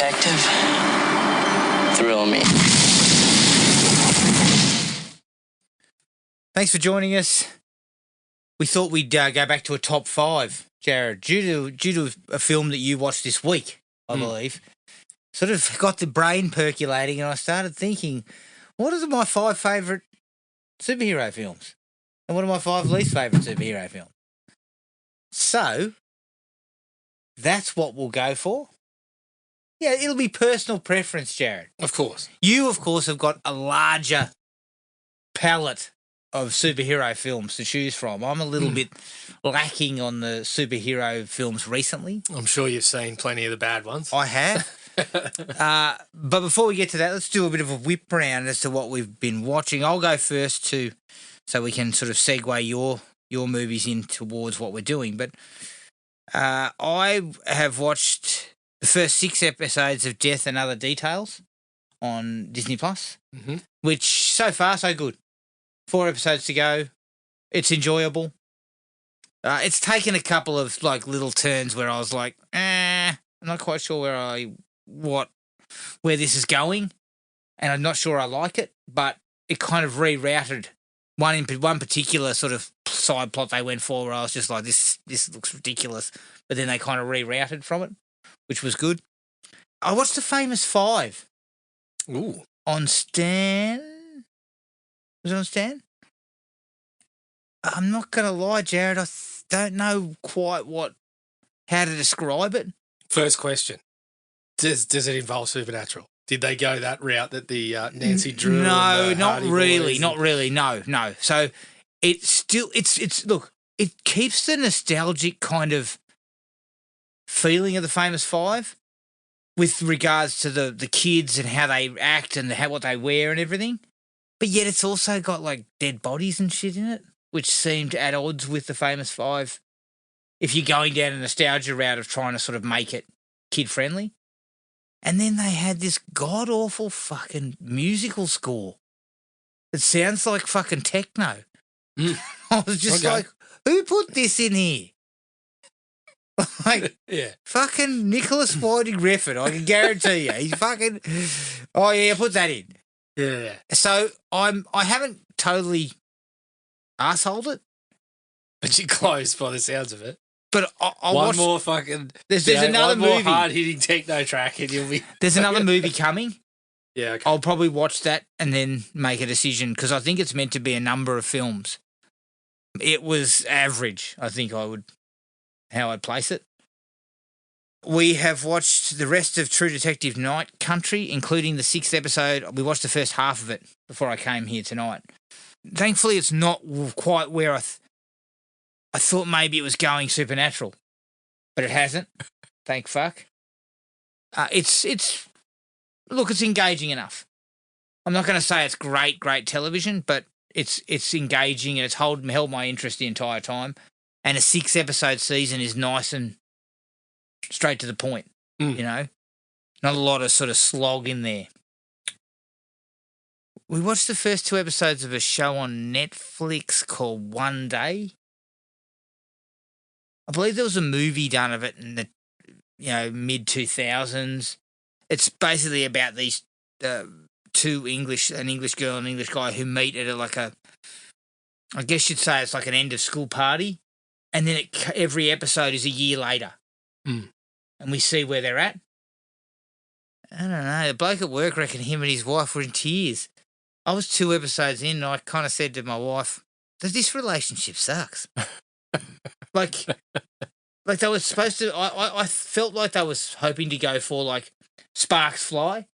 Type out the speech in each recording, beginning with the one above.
detective, thrill me. Thanks for joining us. We thought we'd go back to a top 5, Jared, due to a film that you watched this week, I believe. Sort of got the brain percolating, and I started thinking, what are my 5 favourite superhero films? And what are my 5 least favourite superhero films? So, that's what we'll go for. Yeah, it'll be personal preference, Jared. Of course. You, of course, have got a larger palette of superhero films to choose from. I'm a little bit lacking on the superhero films recently. I'm sure you've seen plenty of the bad ones. I have. But before we get to that, let's do a bit of a whip round as to what we've been watching. I'll go first too, so we can sort of segue your movies in towards what we're doing. But I have watched the first 6 episodes of Death and Other Details on Disney Plus, which so far so good. 4 episodes to go. It's enjoyable. It's taken a couple of like little turns where I was like, I'm not quite sure where this is going, and I'm not sure I like it. But it kind of rerouted one particular sort of side plot they went for, where I was just like, this looks ridiculous. But then they kind of rerouted from it, which was good. I watched The Famous Five. Ooh. On Stan. Was it on Stan? I'm not going to lie, Jared. I don't know quite how to describe it. First question. Does it involve Supernatural? Did they go that route that the Nancy Drew? No, not really. Boys not really. No. So it's look, it keeps the nostalgic kind of feeling of The Famous Five with regards to the kids and how they act and what they wear and everything. But yet it's also got like dead bodies and shit in it, which seemed at odds with The Famous Five if you're going down a nostalgia route of trying to sort of make it kid-friendly. And then they had this god-awful fucking musical score. It sounds like fucking techno. I was just like, who put this in here? Like, fucking Nicholas Winding Refn, I can guarantee you. He's fucking, oh yeah, put that in. Yeah. So I haven't totally arseholed it. But you're close by the sounds of it. But I'll watch more fucking. There's another movie. One more hard-hitting techno track and you'll be. There's another movie coming. Yeah, okay. I'll probably watch that and then make a decision because I think it's meant to be a number of films. It was average, I think how I'd place it. We have watched the rest of True Detective Night Country, including the 6th episode. We watched the first half of it before I came here tonight. Thankfully, it's not quite where I thought maybe it was going Supernatural, but it hasn't. Thank fuck. It's engaging enough. I'm not going to say it's great television, but it's engaging and it's held my interest the entire time. And a 6-episode season is nice and straight to the point, you know? Not a lot of sort of slog in there. We watched the first 2 episodes of a show on Netflix called One Day. I believe there was a movie done of it in the mid-2000s. It's basically about these two an English girl and an English guy who meet at I guess you'd say it's like an end of school party. And then every episode is a year later. And we see where they're at. I don't know. The bloke at work reckoned him and his wife were in tears. I was 2 episodes in and I kind of said to my wife, this relationship sucks. like they were supposed to, I felt like they was hoping to go for like sparks fly.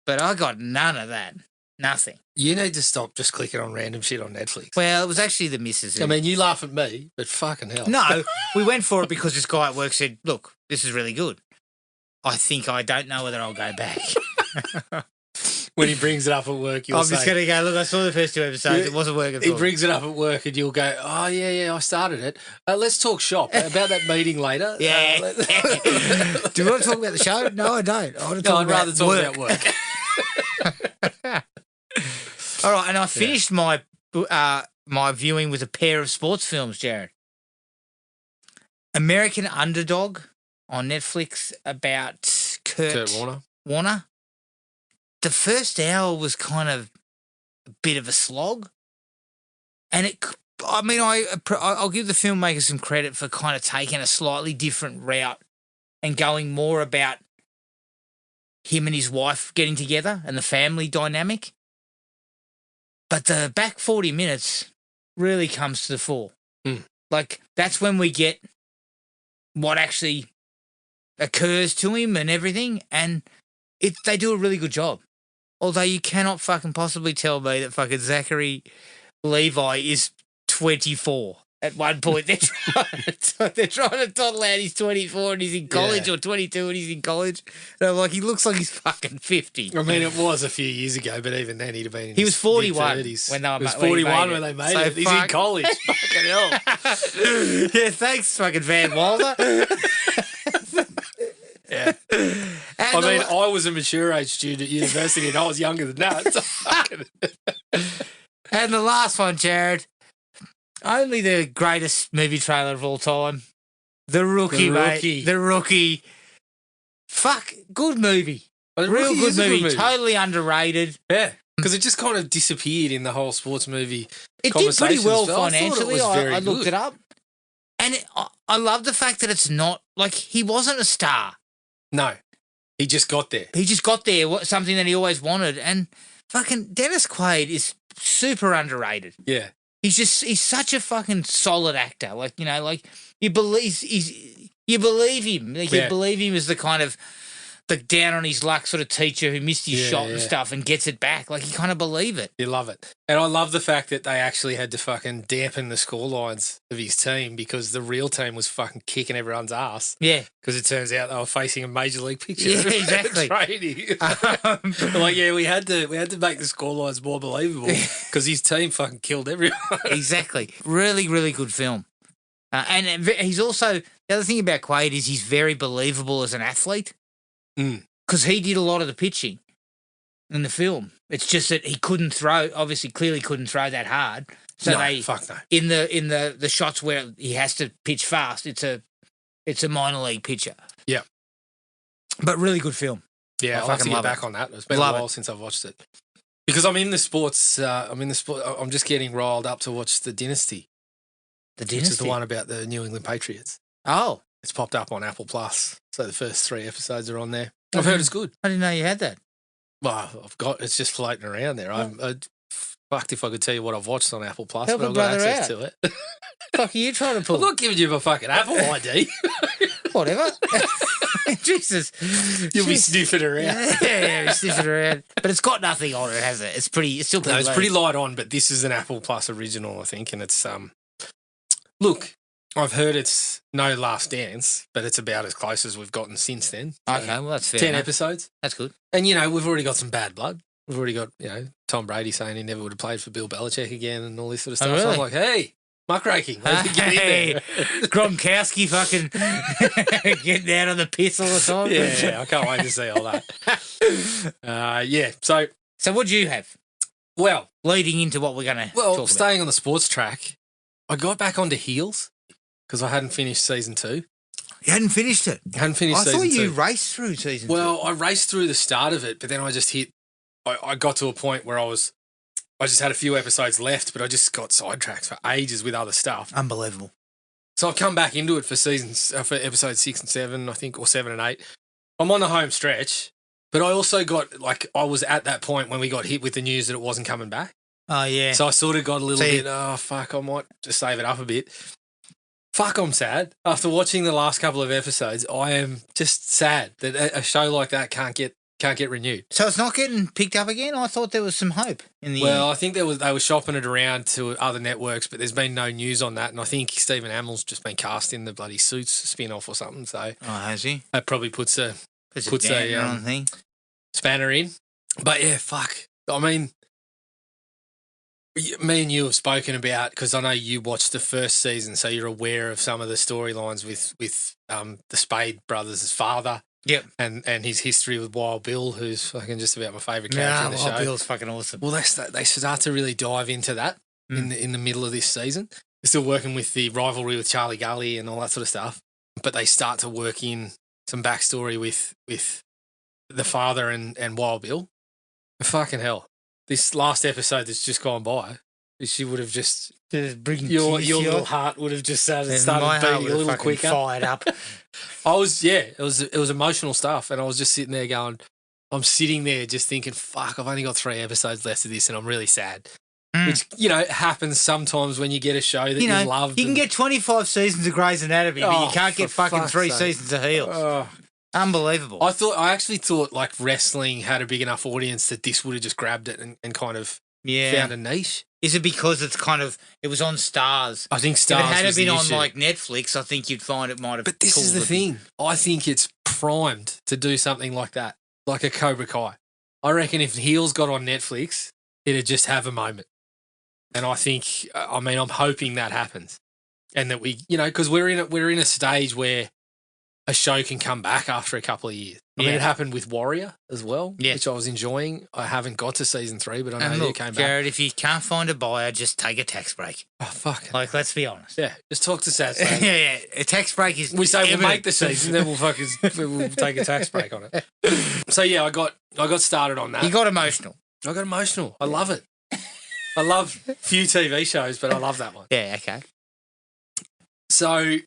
But I got none of that. Nothing. You need to stop just clicking on random shit on Netflix. Well, it was actually the missus. I mean, you laugh at me, but fucking hell. No, we went for it because this guy at work said, look, this is really good. I don't know whether I'll go back. When he brings it up at work, you'll I'm just going to go, look, I saw the first 2 episodes. It wasn't working for me. He brings it up at work and you'll go, oh, yeah, I started it. Let's talk shop about that meeting later. Yeah. Do you want to talk about the show? No, I don't. I'd rather talk about work. All right, and I finished my viewing with a pair of sports films, Jared. American Underdog on Netflix about Kurt Warner. Warner. The first hour was kind of a bit of a slog, and I'll give the filmmaker some credit for kind of taking a slightly different route and going more about him and his wife getting together and the family dynamic. But the back 40 minutes really comes to the fore. Like, that's when we get what actually occurs to him and everything, and they do a really good job. Although you cannot fucking possibly tell me that fucking Zachary Levi is 24 at one point. They're trying to toddle out he's 24 and he's in college, or 22 and he's in college. And I'm like, he looks like he's fucking 50. I mean, it was a few years ago, but even then he'd have been in He was 41 mid-30s. when they were He was 41 when they made So it. He's in college. Fucking hell. Yeah, thanks, fucking Van Wilder. Yeah. I mean, I was a mature age student at university and I was younger than that. So fucking... And the last one, Jared, only the greatest movie trailer of all time. The Rookie, mate. The Rookie. Fuck, good movie. Real good movie. Totally underrated. Yeah, because it just kind of disappeared in the whole sports movie. It did pretty well I financially. I looked it up. And I love the fact that it's not, like, he wasn't a star. No, he just got there. He just got there, something that he always wanted. And fucking Dennis Quaid is super underrated. Yeah. He's such a fucking solid actor. Like, you know, like you believe you believe him. Like, you believe him as the kind of the down on his luck sort of teacher who missed his shot and stuff and gets it back. Like, you kind of believe it. You love it. And I love the fact that they actually had to fucking dampen the scorelines of his team because the real team was fucking kicking everyone's ass. Yeah. Because it turns out they were facing a major league picture. Yeah, exactly. Training. Like, we had to make the scorelines more believable because his team fucking killed everyone. Exactly. Really, really good film. And he's also, the other thing about Quaid is he's very believable as an athlete. Because he did a lot of the pitching in the film. It's just that he couldn't throw, obviously, clearly couldn't throw that hard. So no. In the shots where he has to pitch fast, it's a minor league pitcher. Yeah. But really good film. Yeah, I'll have to get back on that. It's been a while since I've watched it. Because I'm in the sports, I'm just getting riled up to watch The Dynasty. The Dynasty? Which is the one about the New England Patriots. Oh. It's popped up on Apple Plus. So the first 3 episodes are on there. I've heard it's good. I didn't know you had that. Well, it's just floating around there. I'm fucked if I could tell you what I've watched on Apple Plus, Help but I've got access to it. Fuck are you trying to pull? I'm not giving you my fucking Apple ID. Whatever. Jesus. You'll be sniffing around. Yeah, sniffing around. But it's got nothing on it, has it? It's still pretty it's pretty light on, but this is an Apple Plus original, I think, and it's look, I've heard it's no Last Dance, but it's about as close as we've gotten since then. So okay, well, that's fair 10 enough. episodes. That's good. And, we've already got some bad blood. We've already got, Tom Brady saying he never would have played for Bill Belichick again and all this sort of stuff. Oh, really? So I'm like, hey, muckraking. Hey, Gronkowski fucking getting out of the piss all the time. Yeah, I can't wait to see all that. So what do you have? Well, leading into what we're going to talk about. Staying on the sports track, I got back onto Heels because I hadn't finished season 2. You hadn't finished it? I hadn't finished season 2. I thought you raced through season 2. Well, I raced through the start of it, but then I just I got to a point where I just had a few episodes left, but I just got sidetracked for ages with other stuff. Unbelievable. So I've come back into it for for episodes 6 and 7, I think, or 7 and 8. I'm on the home stretch, but I also I was at that point when we got hit with the news that it wasn't coming back. Oh, yeah. So I sort of got a little bit, fuck, I might just save it up a bit. Fuck, I'm sad. After watching the last couple of episodes, I am just sad that a show like that can't get renewed. So it's not getting picked up again? I thought there was some hope in the Well, I think they were shopping it around to other networks, but there's been no news on that. And I think Stephen Amell's just been cast in the bloody Suits spin-off or something. So has he? That probably puts a thing. Spanner in. But yeah, fuck. I mean, me and you have spoken about, because I know you watched the first season, so you're aware of some of the storylines with the Spade brothers' father. Yep. And his history with Wild Bill, who's fucking just about my favourite character in the show. Wild Bill's fucking awesome. Well, they start to really dive into that in the middle of this season. They're still working with the rivalry with Charlie Gully and all that sort of stuff, but they start to work in some backstory with the father and Wild Bill. Fucking hell. This last episode that's just gone by, she would have just your little heart would have just started beating a little quicker. Fired up. It was emotional stuff, and I was just sitting there going, I'm sitting there just thinking, fuck, I've only got 3 episodes left of this, and I'm really sad. Which, happens sometimes when you get a show that you love. You can get 25 seasons of Grey's Anatomy, but you can't get fucking 3 seasons of Heels. Unbelievable. I actually thought like wrestling had a big enough audience that this would have just grabbed it and kind of found a niche. Is it because it was on Stars? I think Stars. If it had been on issue. like Netflix, I think you'd find it might have. But this is the thing. I think it's primed to do something like that, like a Cobra Kai. I reckon if Heels got on Netflix, it'd just have a moment. And I think, I'm hoping that happens, and that we, because we're in a stage where a show can come back after a couple of years. I mean, it happened with Warrior as well, which I was enjoying. I haven't got to season 3, but I know it came back. Jared, if you can't find a buyer, just take a tax break. Oh, fuck. Like, let's be honest. Yeah, just talk to Saz. Yeah. A tax break is. We say we'll make the season, then we'll take a tax break on it. So yeah, I got started on that. You got emotional. I got emotional. I love it. I love few TV shows, but I love that one. Yeah, okay. So,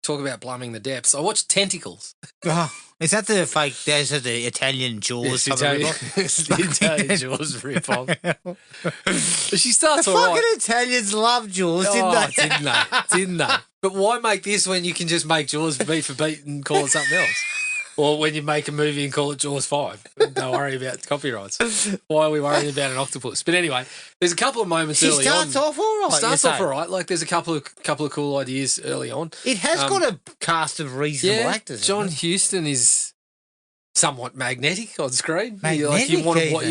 talk about plumbing the depths. I watched Tentacles. Oh, is that the fake? There's the Italian Jaws. It's the Italian Jaws rip-off. She starts the all fucking right. Italians love Jaws, didn't they? Didn't they? But why make this when you can just make Jaws beat for beat and call it something else? Or when you make a movie and call it Jaws 5. Don't worry about copyrights. Why are we worrying about an octopus? But anyway, there's a couple of moments early on. She starts off all right. Starts off all right. Like, there's a couple of cool ideas early on. It has got a cast of reasonable actors. John Huston is somewhat magnetic on screen. Magnetic, you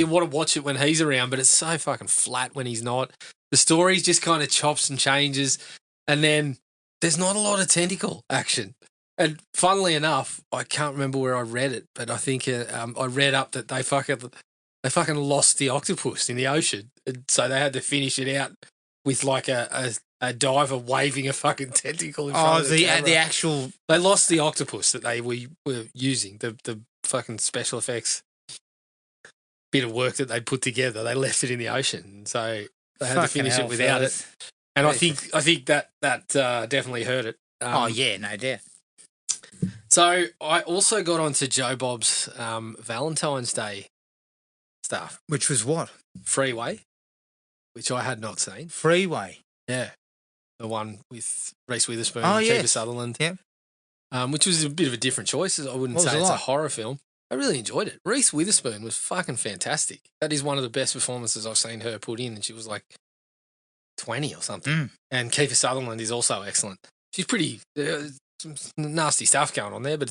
want to watch it when he's around, but it's so fucking flat when he's not. The story just kind of chops and changes, and then there's not a lot of tentacle action. And funnily enough, I can't remember where I read it, but I think I read up that they fucking lost the octopus in the ocean, and so they had to finish it out with like a diver waving a fucking tentacle in front of the camera. The actual. They lost the octopus that they were using, the fucking special effects bit of work that they put together. They left it in the ocean, so they had to finish it without it. And I think that definitely hurt it. No doubt. So I also got onto Joe Bob's Valentine's Day stuff. Which was what? Freeway, which I had not seen. Freeway. Yeah. The one with Reese Witherspoon and Kiefer Sutherland. Yeah. Which was a bit of a different choice. I wouldn't say it's a horror film. I really enjoyed it. Reese Witherspoon was fucking fantastic. That is one of the best performances I've seen her put in, and she was like 20 or something. And Kiefer Sutherland is also excellent. She's pretty... some nasty stuff going on there, but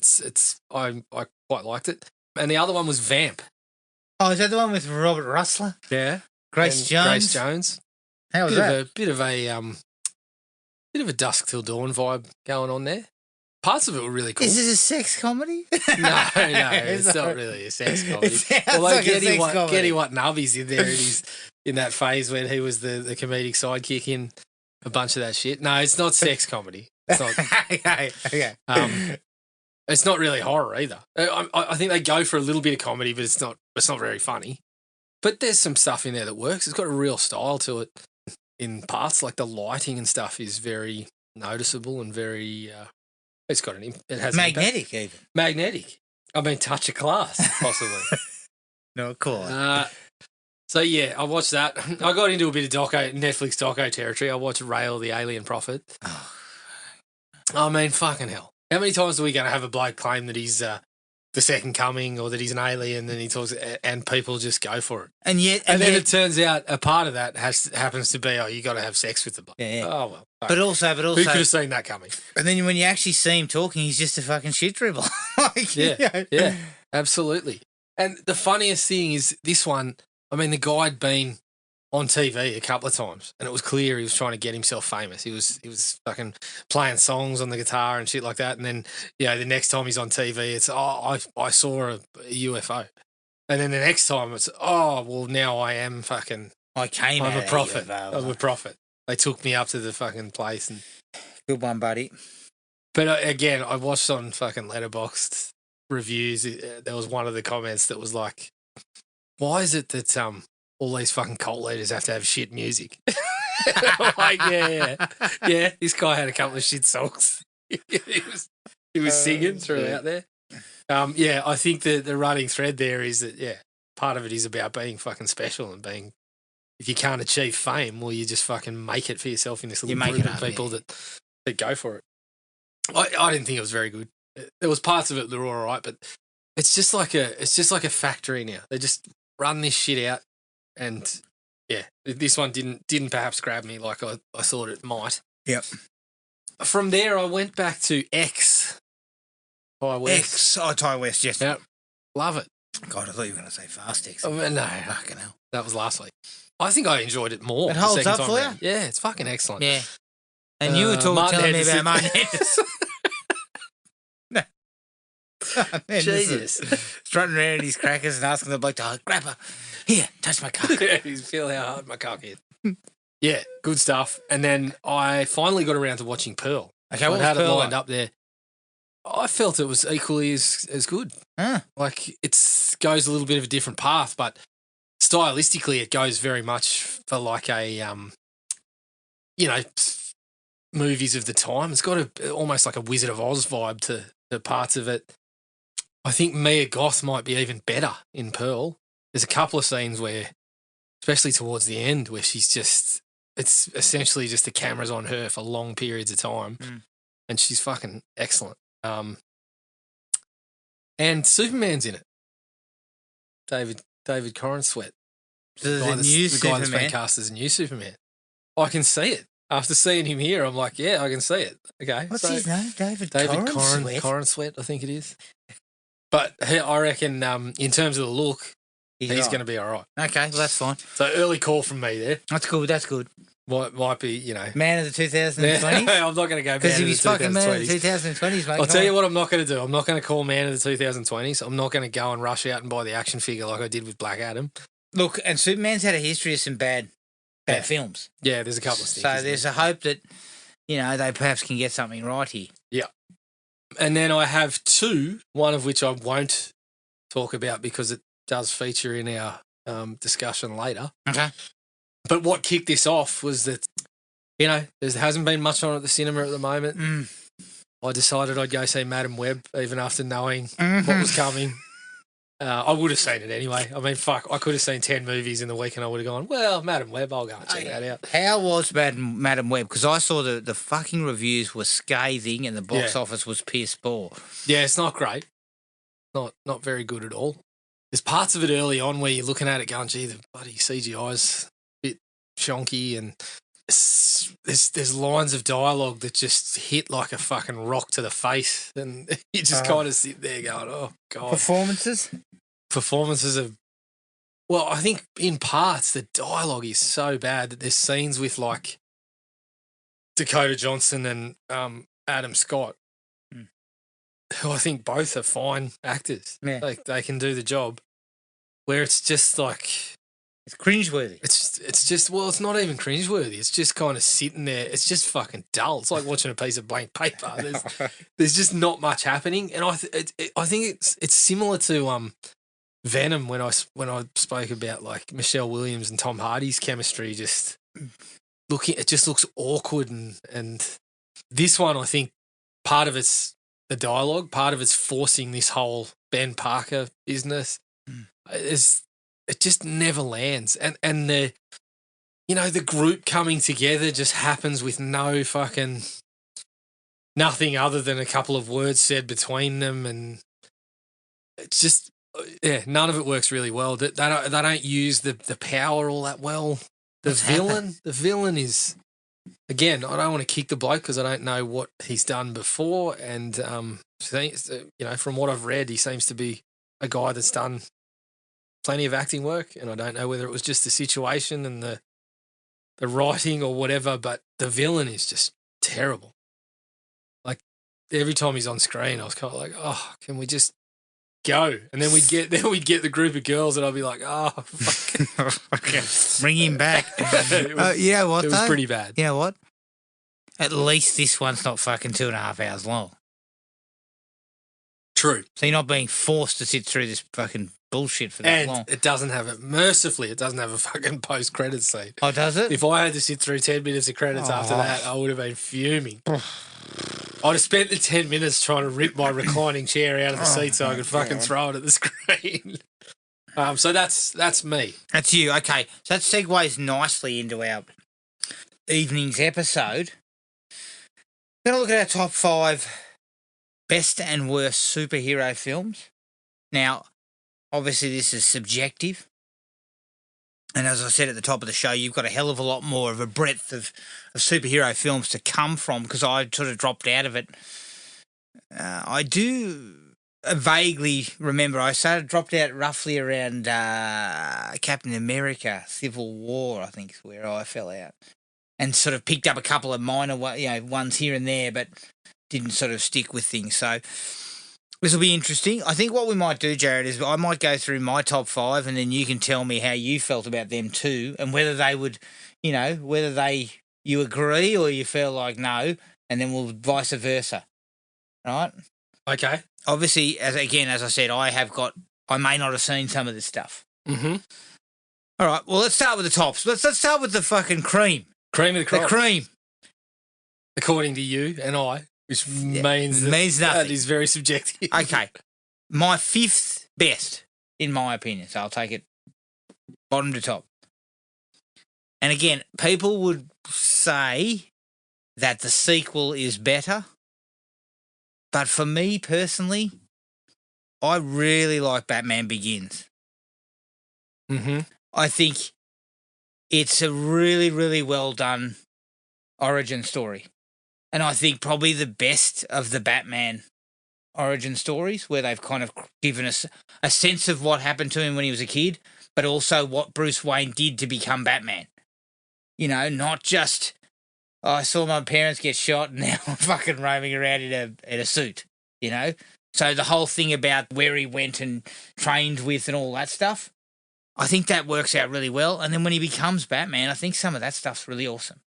I quite liked it. And the other one was Vamp. Oh, is that the one with Robert Russler? Yeah, Grace Jones. How was that? Bit of a Dusk Till Dawn vibe going on there. Parts of it were really cool. Is it a sex comedy? No, it's not really a sex comedy. Although Getty Watanabe's in there, and he's in that phase when he was the comedic sidekick in a bunch of that shit. No, it's not sex comedy. It's not. Okay. It's not really horror either. I think they go for a little bit of comedy, but it's not very funny. But there's some stuff in there that works. It's got a real style to it in parts. Like the lighting and stuff is very noticeable and very. It has magnetic even. Magnetic. I mean, touch of class possibly. No, cool. So yeah, I watched that. I got into a bit of Netflix doco territory. I watched Rail the Alien Prophet. I mean, fucking hell. How many times are we going to have a bloke claim that he's the second coming or that he's an alien, and he talks, and people just go for it? And then it turns out a part of that happens to be, you got to have sex with the bloke. Yeah. Oh, well. But also, who could have seen that coming? And then when you actually see him talking, he's just a fucking shit dribbler. Yeah, absolutely. And the funniest thing is this one, I mean, the guy had been on TV a couple of times, and it was clear he was trying to get himself famous. He was fucking playing songs on the guitar and shit like that. And then, the next time he's on TV, it's, I saw a UFO. And then the next time it's, now I am fucking, I'm a prophet. I'm a prophet. They took me up to the fucking place. And good one, buddy. But again, I watched on fucking Letterboxd reviews, there was one of the comments that was like, "Why is it that all these fucking cult leaders have to have shit music?" I'm like, yeah. This guy had a couple of shit songs. he was singing throughout there. I think the running thread there is that part of it is about being fucking special and being. If you can't achieve fame, well, you just fucking make it for yourself in this little group of people that go for it. I didn't think it was very good. There was parts of it that were all right, but it's just like a factory now. They just run this shit out, and this one didn't perhaps grab me like I thought it might. Yep. From there, I went back to X. Ty West. Ty West, yes. Yep. Love it. God, I thought you were going to say Fast X. Oh, no. Fucking hell. That was last week. I think I enjoyed it more. It holds up for you? Yeah, it's fucking excellent. Yeah. And you were telling me about Martin Henderson. Jesus. Strutting around his crackers and asking the bloke to grab her. Here, touch my cock. He's feel how hard my cock is. Yeah, good stuff. And then I finally got around to watching Pearl. Okay, I what had was it Pearl lined like? up there. I felt it was equally as good. Huh. Like goes a little bit of a different path, but stylistically it goes very much for like a movies of the time. It's got almost like a Wizard of Oz vibe to the parts of it. I think Mia Goth might be even better in Pearl. There's a couple of scenes where, especially towards the end, where it's essentially just the cameras on her for long periods of time, and she's fucking excellent. And Superman's in it. David Corenswet. The guy new the guy that's been Superman. cast as a new Superman. I can see it. After seeing him here, I'm like, yeah, I can see it. Okay. What's his name? David Corenswet, I think it is. But I reckon in terms of the look, he's going to be all right. Okay, well, that's fine. So early call from me there. That's good. Might be, Man of the 2020s? I'm not going to go Because man if of he's the fucking man of the 2020s. 2020s, mate. I'll tell you what I'm not going to do. I'm not going to call man of the 2020s. I'm not going to go and rush out and buy the action figure like I did with Black Adam. Look, and Superman's had a history of some bad films. Yeah, there's a couple of So there's a hope that, they perhaps can get something right here. Yeah. And then I have two, one of which I won't talk about because it does feature in our discussion later. Okay. But what kicked this off was that, there hasn't been much on at the cinema at the moment. I decided I'd go see Madam Web even after knowing what was coming. I would have seen it anyway. I mean, fuck, I could have seen 10 movies in the week and I would have gone, well, Madam Web, I'll go and check that out. How was Madam Web? Because I saw the fucking reviews were scathing and the box office was piss poor. Yeah, it's not great. Not very good at all. There's parts of it early on where you're looking at it going, gee, the bloody CGI's a bit shonky, and there's lines of dialogue that just hit like a fucking rock to the face, and you just kind of sit there going, oh, God. Performances are... Well, I think in parts the dialogue is so bad that there's scenes with like Dakota Johnson and Adam Scott, who I think both are fine actors. Yeah. Like they can do the job. Where it's just like... It's cringeworthy. It's just, well, it's not even cringeworthy. It's just kind of sitting there. It's just fucking dull. It's like watching a piece of blank paper. There's just not much happening. And I think it's similar to Venom when I spoke about like Michelle Williams and Tom Hardy's chemistry. It just looks awkward, and this one, I think part of it's the dialogue, part of it's forcing this whole Ben Parker business. It just never lands, and the group coming together just happens with no fucking nothing other than a couple of words said between them, and it's just none of it works really well. They don't use the power all that well. The villain is, again, I don't want to kick the bloke because I don't know what he's done before, and from what I've read, he seems to be a guy that's done plenty of acting work, and I don't know whether it was just the situation and the writing or whatever, but the villain is just terrible. Like every time he's on screen, I was kind of like, oh, can we just go? And then we'd get the group of girls, and I'd be like, oh, fuck. Bring him back. It was pretty bad. You know what? At least this one's not fucking 2.5 hours long. True. So you're not being forced to sit through this fucking bullshit for that long. And it doesn't have it. Mercifully, it doesn't have a fucking post-credit scene. Oh, does it? If I had to sit through 10 minutes of credits after that, I would have been fuming. I'd have spent the 10 minutes trying to rip my reclining chair out of the seat so I could fucking throw it at the screen. So that's me. That's you. Okay. So that segues nicely into our evening's episode. We're going to look at our top 5 best and worst superhero films. Now, obviously, this is subjective. And as I said at the top of the show, you've got a hell of a lot more of a breadth of superhero films to come from because I sort of dropped out of it. I do vaguely remember I dropped out roughly around Captain America, Civil War, I think is where I fell out. And sort of picked up a couple of minor ones here and there, but didn't sort of stick with things. So this will be interesting. I think what we might do, Jared, is I might go through my top 5 and then you can tell me how you felt about them too and whether they would, you agree or you feel like no, and then we'll vice versa. Right? Okay. Obviously, as I said, I may not have seen some of this stuff. Mm-hmm. All right, well, let's start with the tops. Let's start with the fucking cream. Cream of the crop. The cream. According to you and I, which means nothing. That is very subjective. Okay. My 5th best, in my opinion. So I'll take it bottom to top. And again, people would say that the sequel is better. But for me personally, I really like Batman Begins. Mm-hmm. I think it's a really, really well done origin story. And I think probably the best of the Batman origin stories where they've kind of given us a sense of what happened to him when he was a kid, but also what Bruce Wayne did to become Batman. Not just, I saw my parents get shot and now I'm fucking roaming around in a suit, So the whole thing about where he went and trained with and all that stuff, I think that works out really well. And then when he becomes Batman, I think some of that stuff's really awesome.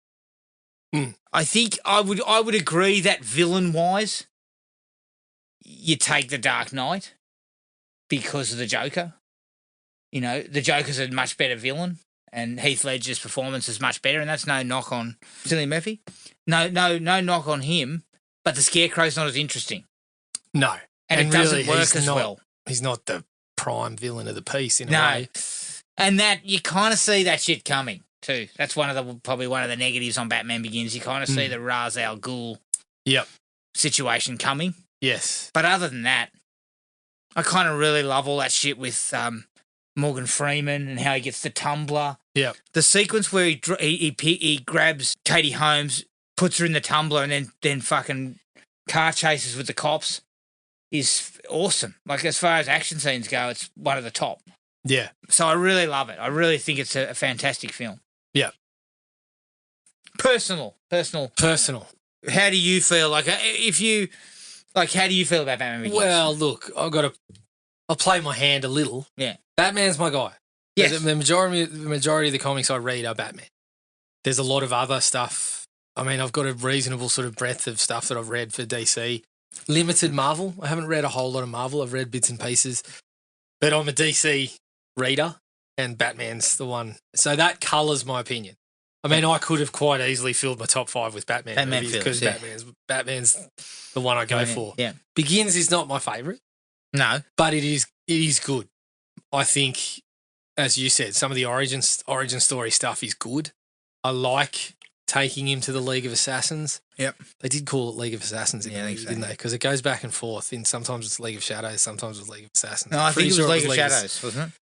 Mm. I think I would agree that villain-wise, you take the Dark Knight because of the Joker. The Joker's a much better villain, and Heath Ledger's performance is much better, and that's no knock on Cillian Murphy. No knock on him, but the Scarecrow's not as interesting. No. And it doesn't work as well. He's not the prime villain of the piece in a way. And that you kind of see that shit coming too. That's probably one of the negatives on Batman Begins. You kind of see the Ra's al Ghul situation coming. Yes. But other than that, I kind of really love all that shit with Morgan Freeman and how he gets the tumbler. Yeah. The sequence where he grabs Katie Holmes, puts her in the tumbler, and then fucking car chases with the cops is awesome. Like, as far as action scenes go, it's one of the top. Yeah. So I really love it. I really think it's a fantastic film. Yeah. Personal. How do you feel? Like, how do you feel about Batman Begins? Well, look, I'll play my hand a little. Yeah. Batman's my guy. Yes. The majority of the comics I read are Batman. There's a lot of other stuff. I mean, I've got a reasonable sort of breadth of stuff that I've read for DC. Limited Marvel. I haven't read a whole lot of Marvel. I've read bits and pieces. But I'm a DC reader, and Batman's the one. So that colours my opinion. I mean, I could have quite easily filled my top 5 with Batman movies because Batman's the one I go for. Yeah. Begins is not my favourite. No. But it is good. I think, as you said, some of the origin story stuff is good. I like taking him to the League of Assassins. Yep. They did call it League of Assassins in the movie, so. didn't they? Because it goes back and forth. Sometimes it's League of Shadows, sometimes it's League of Assassins. No, I think it was League of Shadows, wasn't it?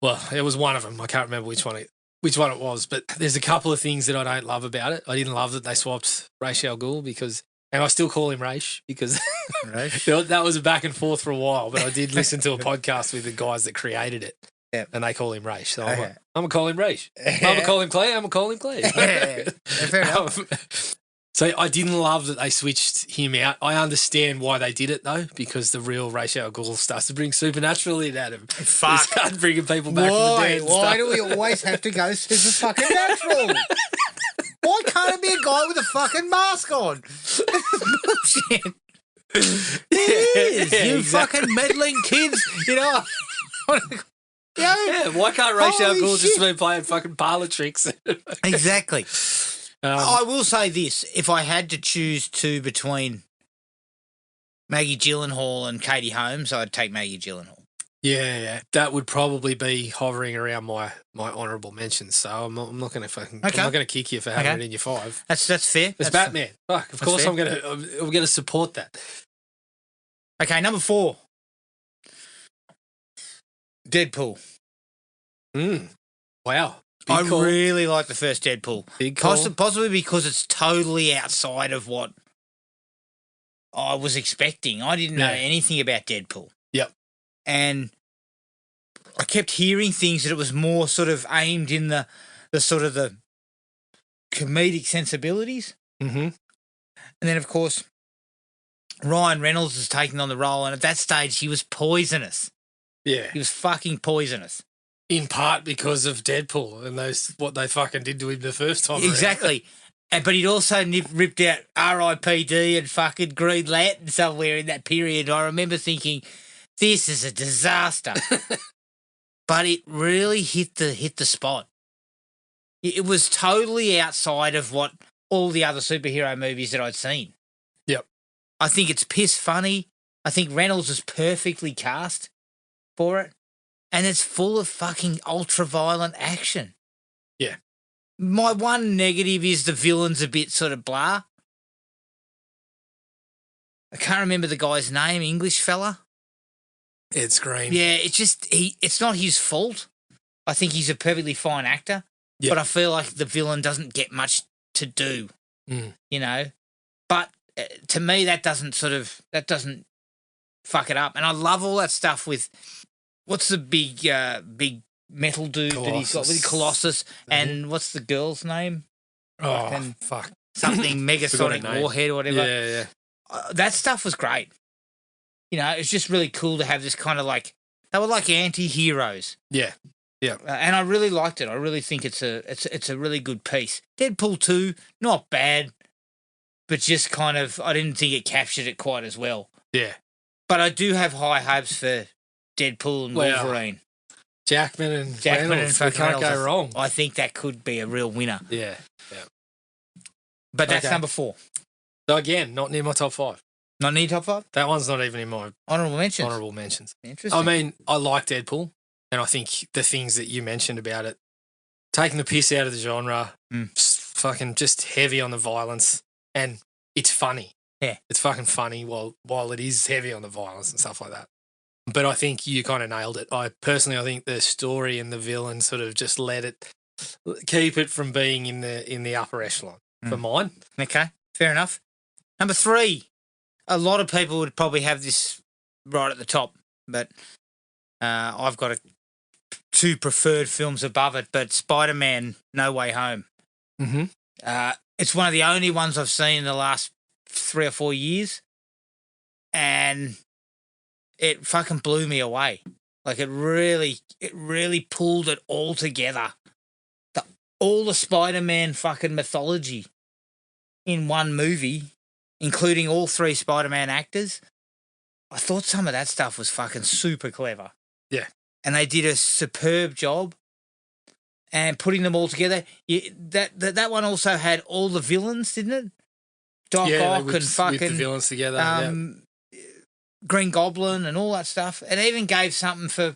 Well, it was one of them. I can't remember which one it was, but there's a couple of things that I don't love about it. I didn't love that they swapped Ra's al Ghul and I still call him Raish because that was a back and forth for a while, but I did listen to a podcast with the guys that created it. Yeah. And they call him Raish. So I'm going to call him Raish. I'm going to call him Clay. I'm going to call him Clay. Fair enough. So I didn't love that they switched him out. I understand why they did it, though, because the real Ra's al Ghul starts to bring supernatural in at him. Fuck. He started bringing people back from the dead. Why do we always have to go super fucking natural? Why can't it be a guy with a fucking mask on? Bullshit. Yes, Yeah, you exactly. fucking meddling kids. You know. Yeah, why can't Ra's al Holy Ghul just shit. be playing fucking parlour tricks? Exactly. I will say this: if I had to choose two between Maggie Gyllenhaal and Katie Holmes, I'd take Maggie Gyllenhaal. Yeah, that would probably be hovering around my honourable mentions. So I'm not going to fucking I'm Okay. not going to kick you for having Okay. it in your 5. That's fair. It's That's Batman. Fuck, of course fair. I'm going to support that. Okay, number 4. Deadpool. Wow. I Big call. really like the first Deadpool. Big call. Possibly because it's totally outside of what I was expecting. I didn't know Yeah. anything about Deadpool. Yep. And I kept hearing things that it was more sort of aimed in the sort of the comedic sensibilities. Mm-hmm. And then, of course, Ryan Reynolds was taking on the role. And at that stage, he was poisonous. Yeah. He was fucking poisonous. In part because of Deadpool and what they fucking did to him the first time. around. Exactly. But he'd also ripped out R.I.P.D. and fucking Green Lantern somewhere in that period. I remember thinking, this is a disaster. But it really hit the spot. It was totally outside of what all the other superhero movies that I'd seen. Yep. I think it's piss funny. I think Reynolds is perfectly cast for it. And it's full of fucking ultra-violent action. Yeah. My one negative is the villain's a bit sort of blah. I can't remember the guy's name, English fella. Ed Skrein. Yeah, it's not his fault. I think he's a perfectly fine actor. Yeah. But I feel like the villain doesn't get much to do, you know. But to me, that doesn't fuck it up. And I love all that stuff with, what's the big metal dude that he's got with Colossus, and what's the girl's name? Oh, Fucking fuck. Something Megasonic name. Warhead or whatever. Yeah. That stuff was great. You know, it's just really cool to have this kind of like, they were like anti-heroes. Yeah. And I really liked it. I really think it's a really good piece. Deadpool 2, not bad, but just kind of, I didn't think it captured it quite as well. Yeah. But I do have high hopes for Deadpool and Wolverine. Jackman and Jackman Reynolds, and we can't Reynolds, go wrong. I think that could be a real winner. Yeah. But that's Okay. number 4. So again, not near my top 5. Not near top 5? That one's not even in my Honourable mentions. honourable mentions. Interesting. I mean, I like Deadpool, and I think the things that you mentioned about it, taking the piss out of the genre, fucking just heavy on the violence, and it's funny. Yeah. It's fucking funny while it is heavy on the violence and stuff like that. But I think you kind of nailed it. I think the story and the villain sort of just keep it from being in the upper echelon for mine. Okay, fair enough. Number 3. A lot of people would probably have this right at the top, but I've got 2 preferred films above it, but Spider-Man No Way Home. Mm-hmm. It's one of the only ones I've seen in the last 3 or 4 years, and it fucking blew me away. Like it really pulled it all together. All the Spider-Man fucking mythology in one movie, including all 3 Spider-Man actors. I thought some of that stuff was fucking super clever. Yeah. And they did a superb job. And putting them all together, that one also had all the villains, didn't it? Doc Ock and fucking the villains together. Green Goblin and all that stuff. It even gave something for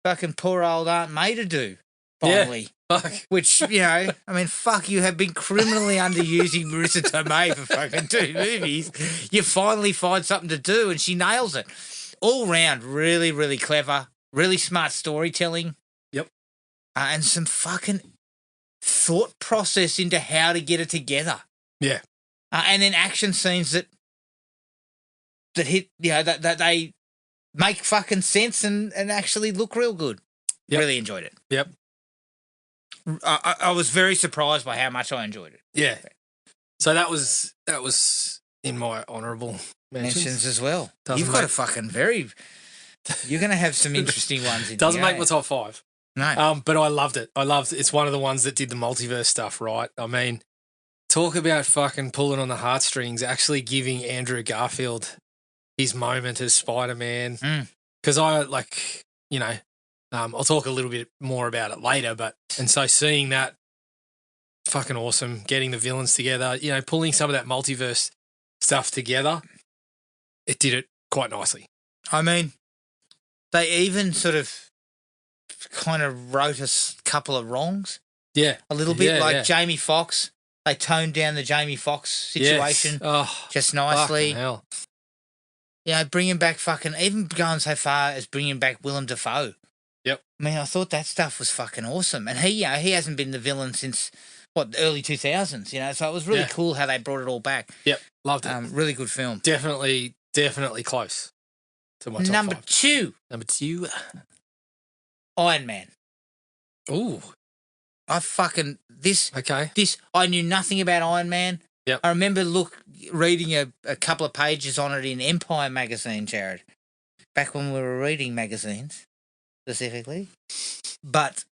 fucking poor old Aunt May to do, finally. Fuck. Which, you know, I mean, fuck, you have been criminally underusing Marissa Tomei for fucking 2 movies. You finally find something to do, and she nails it. All round, really, really clever, really smart storytelling. Yep. And some fucking thought process into how to get it together. Yeah. And then action scenes that hit, you know, that they make fucking sense and actually look real good. Yep. Really enjoyed it. Yep. I was very surprised by how much I enjoyed it. Yeah. So that was in my honourable Mentions as well. Doesn't You've got make- a fucking very. You're going to have some interesting ones. In Doesn't here, make my top 5. No. But I loved it. It's one of the ones that did the multiverse stuff right. I mean, talk about fucking pulling on the heartstrings, actually giving Andrew Garfield his moment as Spider-Man. Mm. Because I'll talk a little bit more about it later, and so seeing that, fucking awesome, getting the villains together, pulling some of that multiverse stuff together, it did it quite nicely. I mean, they even sort of kind of wrote a couple of wrongs. Yeah. A little bit Jamie Foxx. They toned down the Jamie Foxx situation just nicely. Fucking hell. Bringing back even going so far as bringing back Willem Dafoe. Yep. I mean, I thought that stuff was fucking awesome. And he hasn't been the villain since, the early 2000s, so it was really cool how they brought it all back. Yep, loved it. Really good film. Definitely close to my top Number 5. 2. Number 2. Iron Man. Ooh. I fucking, I knew nothing about Iron Man. Yep. I remember reading a couple of pages on it in Empire magazine, Jared, back when we were reading magazines, specifically. But,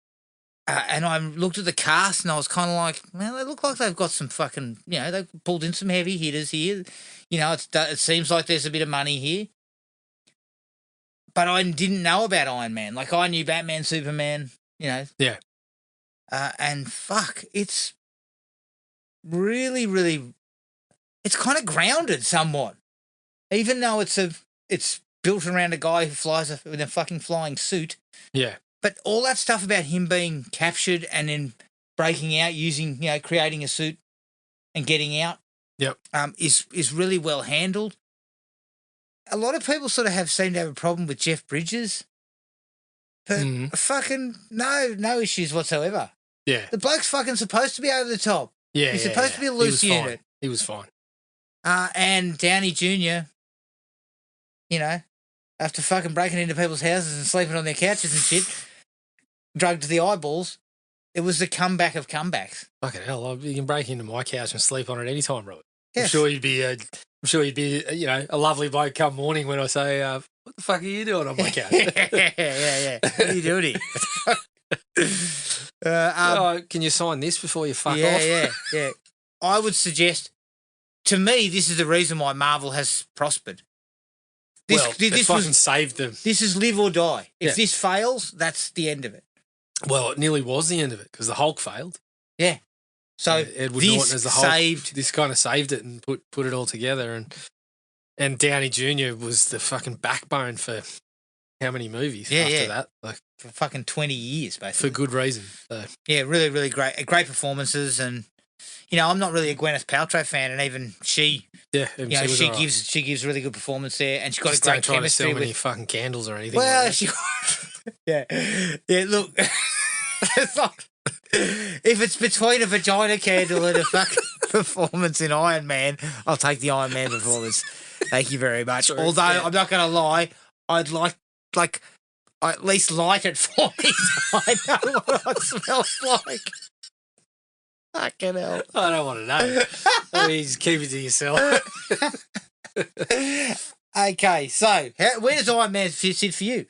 and I looked at the cast and I was kind of like, man, they look like they've got some fucking, they've pulled in some heavy hitters here. It seems like there's a bit of money here. But I didn't know about Iron Man. Like, I knew Batman, Superman, Yeah. And fuck, it's really, really, it's kind of grounded somewhat. Even though it's built around a guy who flies with a fucking flying suit. Yeah. But all that stuff about him being captured and then breaking out using, creating a suit and getting out. Yep. Is really well handled. A lot of people sort of seem to have a problem with Jeff Bridges. But fucking no issues whatsoever. Yeah. The bloke's fucking supposed to be over the top. Yeah. He's supposed to be a loose unit. He was fine. And Downey Jr., after fucking breaking into people's houses and sleeping on their couches and shit, drugged to the eyeballs, it was the comeback of comebacks. Fucking hell, you can break into my couch and sleep on it any time, Robert. Yes. I'm sure you'd be a lovely bloke come morning when I say, what the fuck are you doing on my couch? yeah. What are you doing here? Can you sign this before you fuck off? Yeah. I would suggest, to me, this is the reason why Marvel has prospered. This fucking saved them. This is live or die. If this fails, that's the end of it. Well, it nearly was the end of it because the Hulk failed. Yeah. So Edward Norton as the Hulk, this kind of saved it and put it all together. And Downey Jr. was the fucking backbone for how many movies after that? Like, for fucking 20 years, basically. For good reason. So. Yeah, really, really great. Great performances. And, I'm not really a Gwyneth Paltrow fan, and even she, she gives really good performance there, and she's got a great chemistry. Don't try to sell any fucking candles or anything. Well, like yeah. Look, it's like, if it's between a vagina candle and a fucking performance in Iron Man, I'll take the Iron Man performance. Thank you very much. True, Although I'm not going to lie, I'd like at least light it for me so I know what it smells like. Fucking hell. I don't want to know. I mean, just keep it to yourself. Okay, so where does Iron Man sit for you?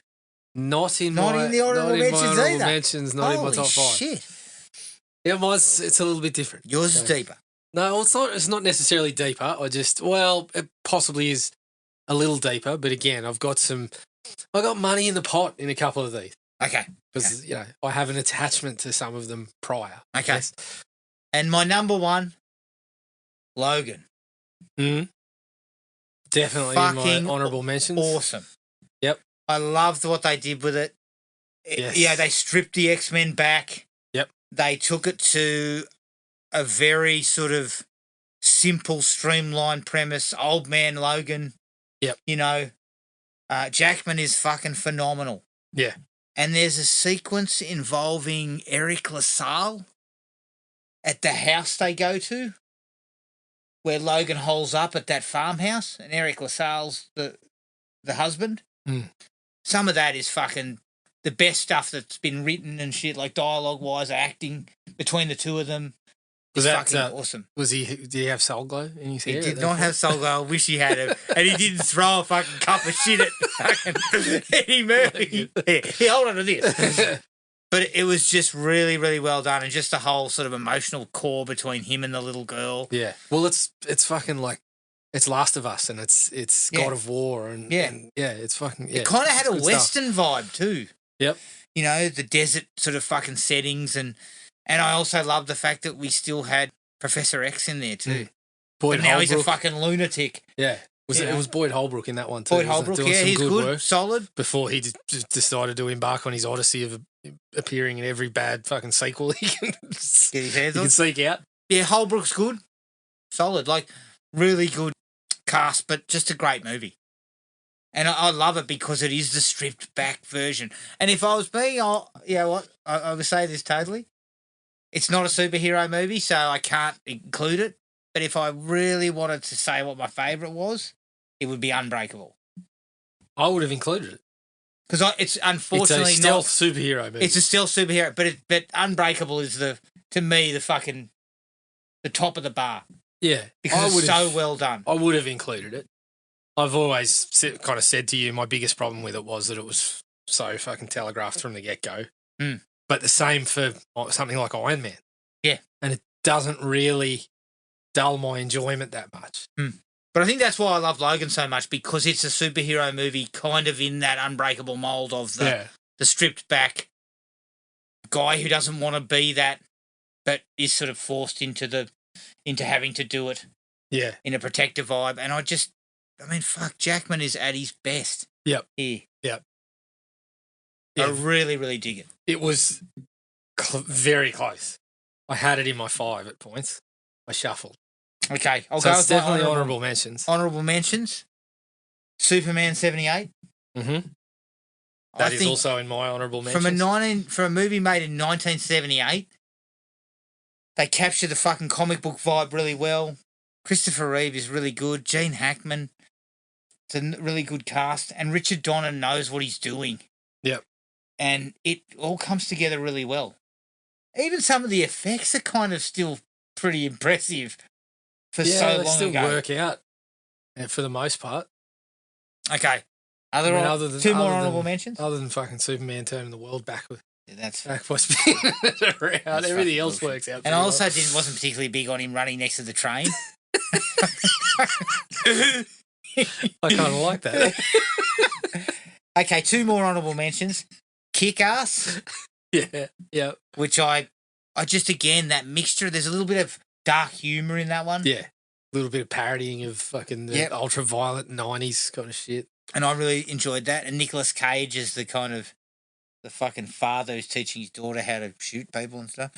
Not in the honourable mentions either. Mentions, not in my top 5. Shit. Yeah, it's a little bit different. Yours is deeper. No, it's not necessarily deeper. It possibly is a little deeper, but again, I got money in the pot in a couple of these. Okay. Because, I have an attachment to some of them prior. Okay. Yes. And my number 1, Logan. Definitely in my honourable mentions. Awesome. Yep. I loved what they did with it. Yes. Yeah, they stripped the X-Men back. Yep. They took it to a very sort of simple, streamlined premise. Old man Logan. Yep. Jackman is fucking phenomenal. Yeah. And there's a sequence involving Eric LaSalle at the house they go to, where Logan holes up at that farmhouse, and Eric LaSalle's the husband. Some of that is fucking the best stuff that's been written and shit, like dialogue-wise, acting between the two of them. Was that fucking awesome? Did he have Soul Glow in his hair? He did not have Soul Glow. I wish he had it. And he didn't throw a fucking cup of shit at fucking Eddie Murphy. Here, hold on to this. But it was just really, really well done, and just the whole sort of emotional core between him and the little girl. Yeah. Well, it's fucking like it's Last of Us and it's Yeah. God of War and Yeah. and it's fucking yeah. It kind of had a good stuff. Western vibe too. Yep. You know, the desert sort of fucking settings, and I also love the fact that we still had Professor X in there too. Boyd But now he's a Holbrook. fucking lunatic. Yeah. You It know? was Boyd Holbrook in that one too. Boyd wasn't it? Holbrook, Doing yeah, some he's good, work solid. before he just decided to embark on his odyssey of appearing in every bad fucking sequel he can, Get his hands he on. can seek out. Yeah, Holbrook's good, solid, like really good cast, but just a great movie. And I love it because it is the stripped back version. And if I was being, you know what, I would say this totally. It's not a superhero movie, so I can't include it. But if I really wanted to say what my favourite was, it would be Unbreakable. I would have included it. Because it's unfortunately It's a stealth superhero movie. It's a stealth superhero, but Unbreakable is to me the top of the bar yeah. because it's so well done. I would have included it. I've always kind of said to you my biggest problem with it was that it was so fucking telegraphed from the get-go. Mm. But the same for something like Iron Man. Yeah. And it doesn't really dull my enjoyment that much. But I think that's why I love Logan so much, because it's a superhero movie kind of in that Unbreakable mold of the stripped back guy who doesn't want to be that, but is sort of forced into having to do it Yeah. in a protective vibe. And I mean, fuck, Jackman is at his best. Yep. Here. Yep. I Yeah. really, really dig it. It was very close. I had it in my 5 at points. I shuffled. Okay, I'll So go it's with my definitely honourable mentions. honourable mentions. Superman 78. Mm-hmm. I That is think also in my honourable mentions. for a movie made in 1978, they capture the fucking comic book vibe really well. Christopher Reeve is really good. Gene Hackman, it's a really good cast, and Richard Donner knows what he's doing. Yep. And it all comes together really well. Even some of the effects are kind of still pretty impressive for so they long still ago. work out for the most part. Okay. Two more honourable mentions? Other than fucking Superman turning the world back by That's spinning it around. That's Everything fucking else bullshit. works out. And I pretty also wasn't particularly big on him running next to the train. well. I kind of like that. Okay, 2 more honourable mentions. Kick-Ass, yeah. which I just, again, that mixture, there's a little bit of dark humour in that one. Yeah. A little bit of parodying of fucking the Yep. ultra-violent 90s kind of shit. And I really enjoyed that. And Nicolas Cage is the kind of the fucking father who's teaching his daughter how to shoot people and stuff.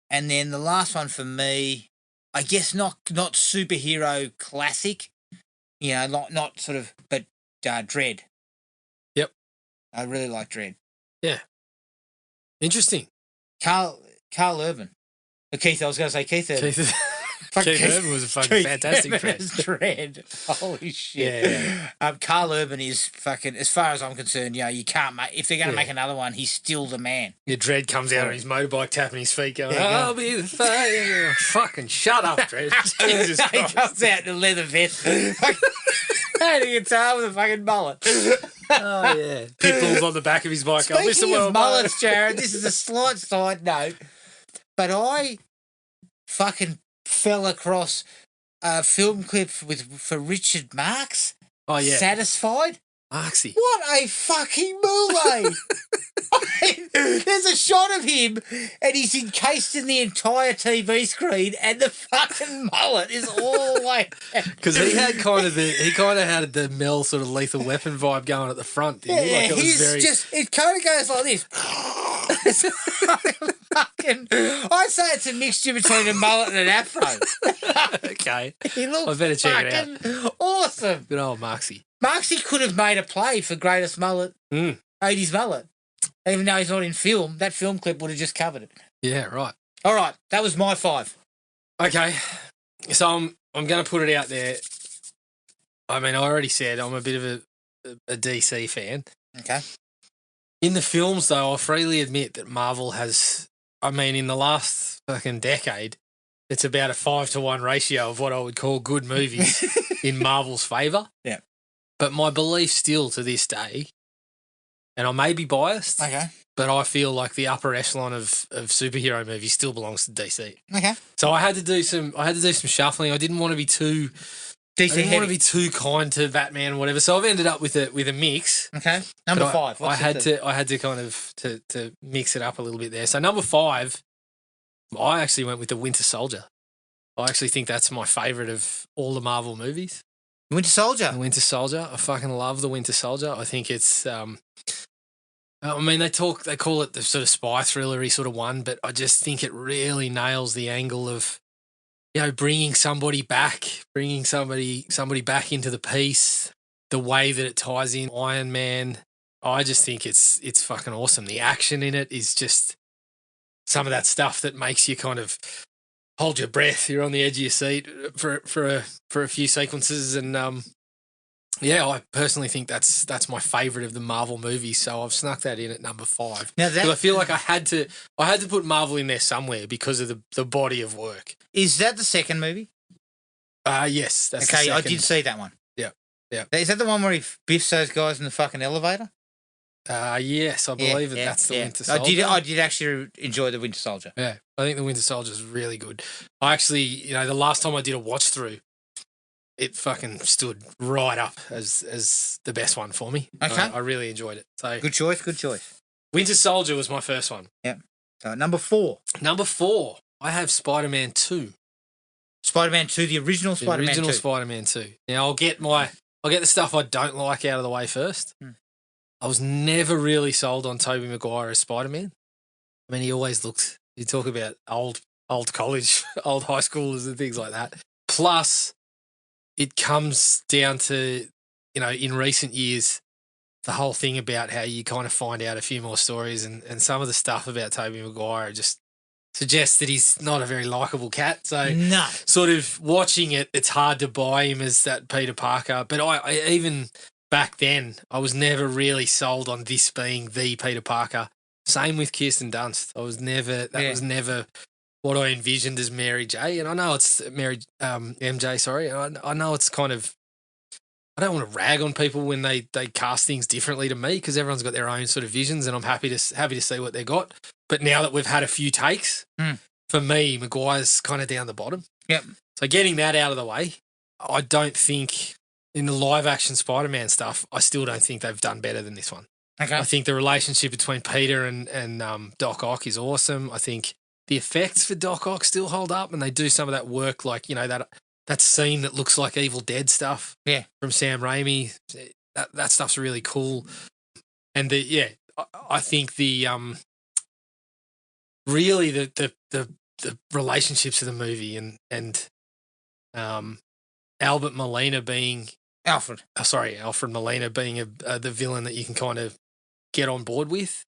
And then the last one for me, I guess not superhero classic, you know, not sort of, but Dredd. Yep. I really like Dredd. Interesting. Carl Urban. Keith, I was going to say Keith Urban. Keith Fuck, Urban was a fucking fantastic Urban friend. as Dredd. Holy shit. Yeah. Carl Urban is fucking, as far as I'm concerned, you know, you can't make, if they're going to Yeah. make another one, he's still the man. Your Dredd comes out on his motorbike tapping his feet going, Yeah, go. I'll be the fire. Fucking shut up, Dredd. Jesus he Christ. comes out in a leather vest, playing a guitar with a fucking mullet. Oh, yeah. Pitbull's on the back of his bike. Going, listen, Speaking well, of mullets, Jared, this is a slight side note, but I fucking fell across a film clip for Richard Marx. Oh, yeah. Satisfied? Marxy. What a fucking moulet! There's a shot of him, and he's encased in the entire TV screen, and the fucking mullet is all the way. Because he had had the Mel sort of Lethal Weapon vibe going at the front. Didn't he? Yeah, Like it was he's very. it kind of goes like this. It's fucking, I'd say it's a mixture between a mullet and an afro. Okay. He looks I better check it fucking awesome. Good old Marxy. Marxy could have made a play for greatest mullet, 80s mullet. Even though he's not in film, that film clip would have just covered it. Yeah, right. All right, that was my 5. Okay. So I'm going to put it out there. I mean, I already said I'm a bit of a DC fan. Okay. In the films, though, I'll freely admit that Marvel has, I mean, in the last fucking decade, it's about a 5-to-1 ratio of what I would call good movies in Marvel's favour. Yeah. But my belief still to this day, and I may be biased, Okay. but I feel like the upper echelon of superhero movies still belongs to DC. Okay. So I had to do some shuffling. I didn't want to be too DC I didn't want to heavy. be too kind to Batman or whatever, so I've ended up with a mix. Okay, number But 5. I had to kind of to mix it up a little bit there. So number 5, I actually went with the Winter Soldier. I actually think that's my favorite of all the Marvel movies. Winter Soldier. The Winter Soldier. I fucking love the Winter Soldier. I think it's. I mean, they call it the sort of spy thrillery sort of one, but I just think it really nails the angle of, bringing somebody back back into the piece. The way that it ties in Iron Man, I just think it's fucking awesome. The action in it is just some of that stuff that makes you kind of hold your breath. You're on the edge of your seat for a few sequences, and I personally think that's my favorite of the Marvel movies. So I've snuck that in at number 5. Now because I feel like I had to put Marvel in there somewhere because of the body of work. Is that the second movie? Yes, that's the Okay, I second. did see that one. Yeah. Is that the one where he biffs those guys in the fucking elevator? Yes, I believe that's the Winter Soldier. I did actually enjoy the Winter Soldier. Yeah, I think the Winter Soldier is really good. I actually, the last time I did a watch through, it fucking stood right up as the best one for me. Okay. I really enjoyed it. So Good choice. Winter Soldier was my first one. Yeah. So number 4. Number 4, I have Spider-Man 2. Spider-Man 2, the original The Spider-Man original 2. Spider-Man 2. Now I'll get the stuff I don't like out of the way first. I was never really sold on Tobey Maguire as Spider-Man. I mean, he always looked. You talk about old college, old high schoolers and things like that. Plus, it comes down to, in recent years, the whole thing about how you kind of find out a few more stories, and some of the stuff about Tobey Maguire just suggests that he's not a very likable cat. So No. sort of watching it, it's hard to buy him as that Peter Parker. But I even back then, I was never really sold on this being the Peter Parker. Same with Kirsten Dunst. Was never what I envisioned as Mary J. And I know it's MJ, sorry. I know it's kind of, I don't want to rag on people when they cast things differently to me, because everyone's got their own sort of visions, and I'm happy to see what they got. But now that we've had a few takes, for me, Maguire's kind of down the bottom. Yep. So getting that out of the way, I don't think in the live action Spider-Man stuff, I still don't think they've done better than this one. Okay. I think the relationship between Peter and Doc Ock is awesome. I think the effects for Doc Ock still hold up, and they do some of that work, like, that scene that looks like Evil Dead stuff. Yeah. From Sam Raimi. That stuff's really cool. And I think the really the relationships of the movie and Albert Molina being Alfred Molina being the villain that you can kind of get on board with.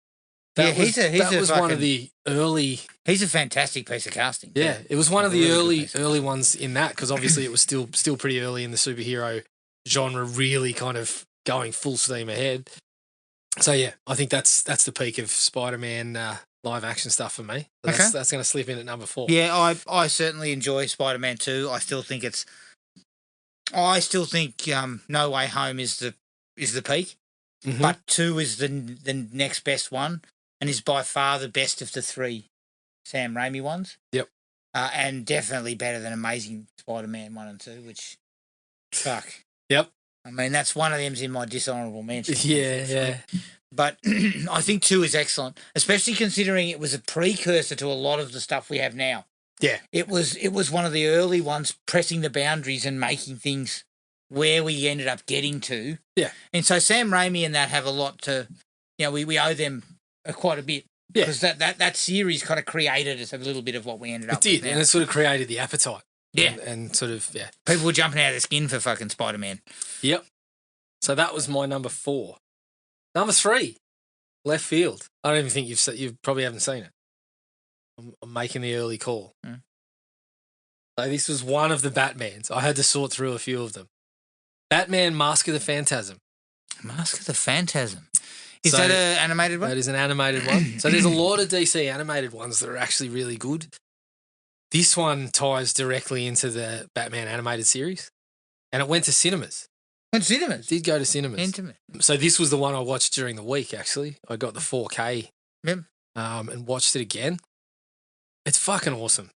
That was one of the early. He's a fantastic piece of casting. Yeah, it was one of the Really early ones in that, because obviously it was still pretty early in the superhero genre, really kind of going full steam ahead. So yeah, I think that's the peak of Spider-Man live action stuff for me. So Okay. That's going to slip in at number 4. Yeah, I certainly enjoy Spider-Man 2. I still think No Way Home is the peak, Mhm. but 2 is the next best one, and is by far the best of the 3 Sam Raimi ones. Yep. And definitely better than Amazing Spider-Man 1 and 2, which, fuck. Yep. I mean, that's one of them's in my dishonourable mention. Yeah. But I think 2 is excellent, especially considering it was a precursor to a lot of the stuff we have now. Yeah. It was one of the early ones pressing the boundaries and making things where we ended up getting to. Yeah. And so Sam Raimi and that have a lot to, we owe them quite a bit. Yeah. Because that series kind of created us a little bit of what we ended up It did, with now. and it sort of created the appetite. Yeah. And sort of, yeah. People were jumping out of their skin for fucking Spider-Man. Yep. So that was my number 4. Number 3, Left Field. I don't even think you probably haven't seen it. I'm making the early call. So this was one of the Batmans. I had to sort through a few of them. Batman: Mask of the Phantasm. Mask of the Phantasm. Is So- that an animated one? That is an animated one. So there's a lot of DC animated ones that are actually really good. This one ties directly into the Batman animated series, and it went to cinemas. Went to cinemas. It did go to cinemas. Intimate. So this was the one I watched during the week, actually. I got the 4K Yep. and watched it again. It's fucking awesome.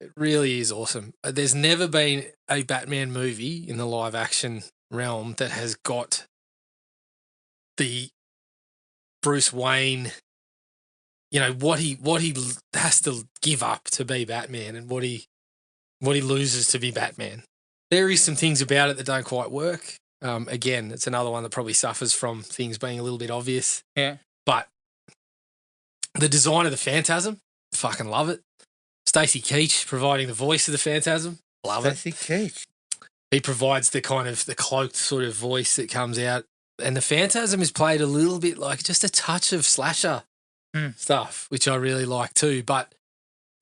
It really is awesome. There's never been a Batman movie in the live action realm that has got the Bruce Wayne, what he has to give up to be Batman and what he loses to be Batman. There is some things about it that don't quite work. Again, it's another one that probably suffers from things being a little bit obvious. Yeah. But the design of the Phantasm, fucking love it. Stacey Keach providing the voice of the Phantasm, love it. Stacey Keach. He provides the kind of the cloaked sort of voice that comes out. And the Phantasm is played a little bit like just a touch of slasher stuff, which I really like too. But,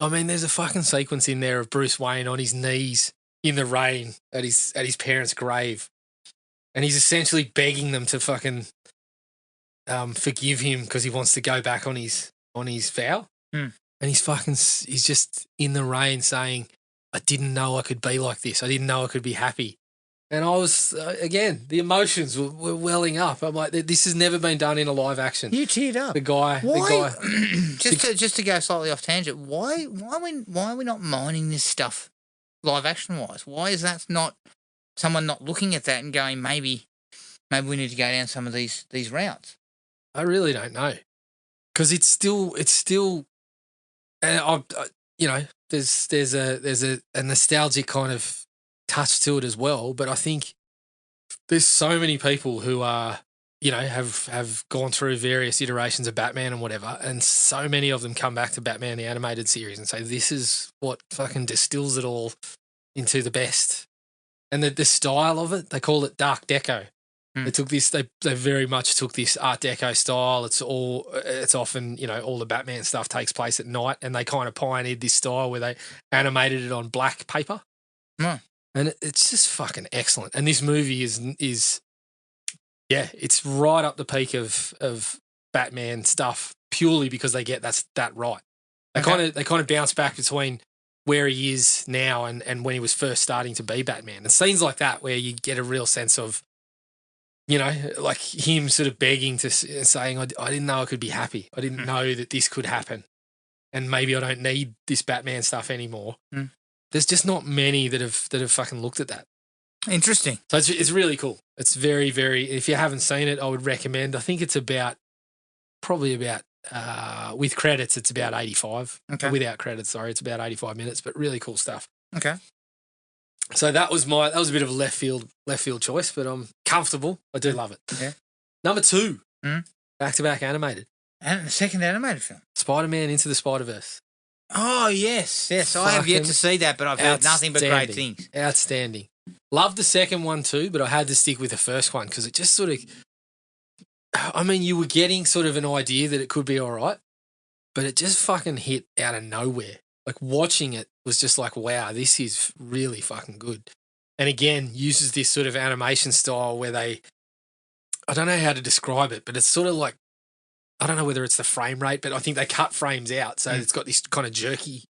I mean, there's a fucking sequence in there of Bruce Wayne on his knees in the rain at his parents' grave. And he's essentially begging them to fucking forgive him because he wants to go back on his vow. And he's just in the rain saying, I didn't know I could be like this. I didn't know I could be happy. And I was, again, the emotions were welling up. I'm like, this has never been done in a live action. You teared up. The guy. just to go slightly off tangent, why are we not mining this stuff live action wise? Why is that not someone not looking at that and going, maybe we need to go down some of these routes? I really don't know. Because it's still, and there's a nostalgic kind of touch to it as well. But I think there's so many people who are, have gone through various iterations of Batman and whatever, and so many of them come back to Batman the animated series and say this is what fucking distills it all into the best. And the style of it, they call it Dark Deco. They took this. They very much took this Art Deco style. It's often all the Batman stuff takes place at night, and they kind of pioneered this style where they animated it on black paper, and it's just fucking excellent. And this movie is it's right up the peak of Batman stuff purely because they get that right. They kind of bounce back between where he is now and when he was first starting to be Batman. And scenes like that where you get a real sense of, like him sort of begging to saying, I didn't know I could be happy. I didn't know that this could happen. And maybe I don't need this Batman stuff anymore. There's just not many that have fucking looked at that. Interesting. So it's really cool. It's very, very, if you haven't seen it, I would recommend. I think it's probably about, with credits, it's about 85. Okay. Without credits, sorry, it's about 85 minutes, but really cool stuff. Okay. So that was a bit of a left field choice, but I'm comfortable. I do love it. Yeah. Number 2, back-to-back animated. And the second animated film. Spider-Man Into the Spider-Verse. Oh, yes. I have yet to see that, but I've heard nothing but great things. Outstanding. Loved the second one too, but I had to stick with the first one because it just sort of, I mean, you were getting sort of an idea that it could be all right, but it just fucking hit out of nowhere. Like watching it was just like, wow, this is really fucking good. And again, uses this sort of animation style where I don't know how to describe it, but it's sort of like, I don't know whether it's the frame rate, but I think they cut frames out. So it's got this kind of jerky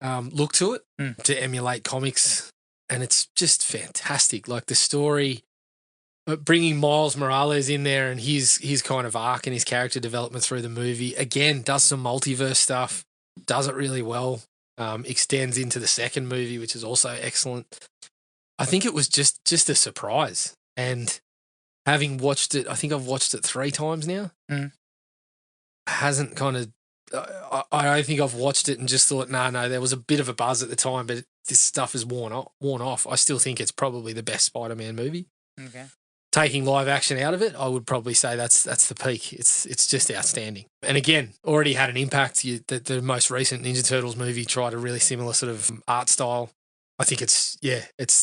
look to it to emulate comics. And it's just fantastic. Like the story, bringing Miles Morales in there and his kind of arc and his character development through the movie. Again, does some multiverse stuff, does it really well, extends into the second movie, which is also excellent. I think it was just a surprise. And having watched it, I think I've watched it 3 times now. Hasn't kind of, I don't think I've watched it and just thought, no, there was a bit of a buzz at the time, but this stuff is worn off. I still think it's probably the best Spider-Man movie. Okay. Taking live action out of it, I would probably say that's the peak. It's just outstanding. And again, already had an impact. The most recent Ninja Turtles movie tried a really similar sort of art style. I think it's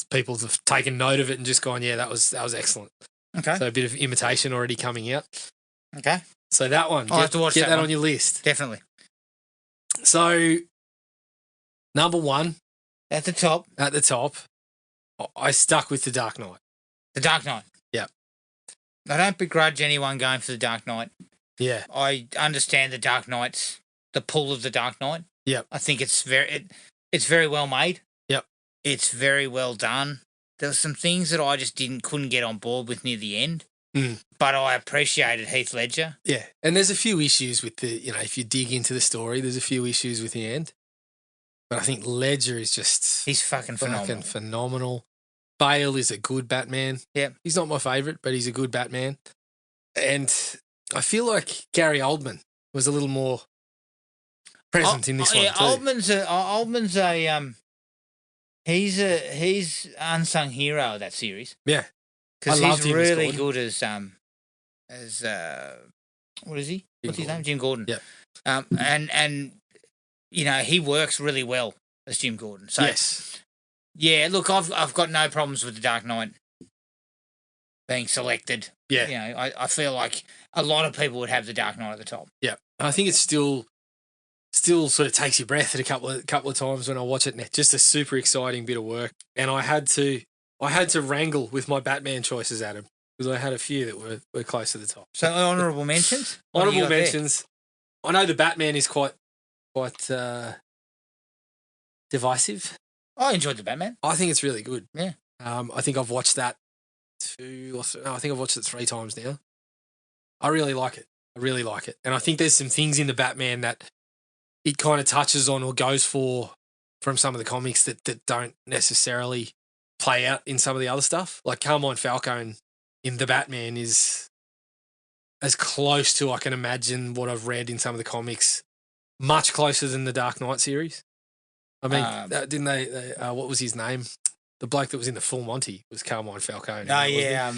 people have taken note of it and just gone, yeah, that was excellent. Okay. So a bit of imitation already coming out. Okay. So that one, I'll have to watch get that one on your list. Definitely. So number 1 at the top, I stuck with The Dark Knight. The Dark Knight. Yeah. I don't begrudge anyone going for The Dark Knight. Yeah. I understand The Dark Knight's the pull of The Dark Knight. Yeah. I think it's very well made. Yep. It's very well done. There were some things that I just couldn't get on board with near the end. But I appreciated Heath Ledger. Yeah. And there's a few issues with if you dig into the story, there's a few issues with the end. But I think Ledger is just He's fucking phenomenal. phenomenal. Bale is a good Batman. Yeah. He's not my favourite, but he's a good Batman. And I feel like Gary Oldman was a little more present in this one yeah, too. Oldman's he's unsung hero of that series. Yeah. Because I loved he's him as really Gordon. good as what is he? What's his name? Jim Gordon. Yep. And you know, he works really well as Jim Gordon. So Yes. yeah, look, I've got no problems with the Dark Knight being selected. Yeah. You know, I feel like a lot of people would have the Dark Knight at the top. Yeah. I think it's still sort of takes your breath at a couple of times when I watch it. And it's just a super exciting bit of work. And I had to wrangle with my Batman choices, Adam, because I had a few that were close to the top. So honourable mentions? What do you Honourable got there? mentions. I know the Batman is quite divisive. I enjoyed the Batman. I think it's really good. Yeah. I think I've watched that I think I've watched it 3 times now. I really like it. And I think there's some things in the Batman that it kind of touches on or goes for from some of the comics that don't necessarily play out in some of the other stuff. Like Carmine Falcone in the Batman is as close to I can imagine what I've read in some of the comics, much closer than the Dark Knight series. I mean, didn't they what was his name? The bloke that was in the Full Monty was Carmine Falcone. Oh, yeah.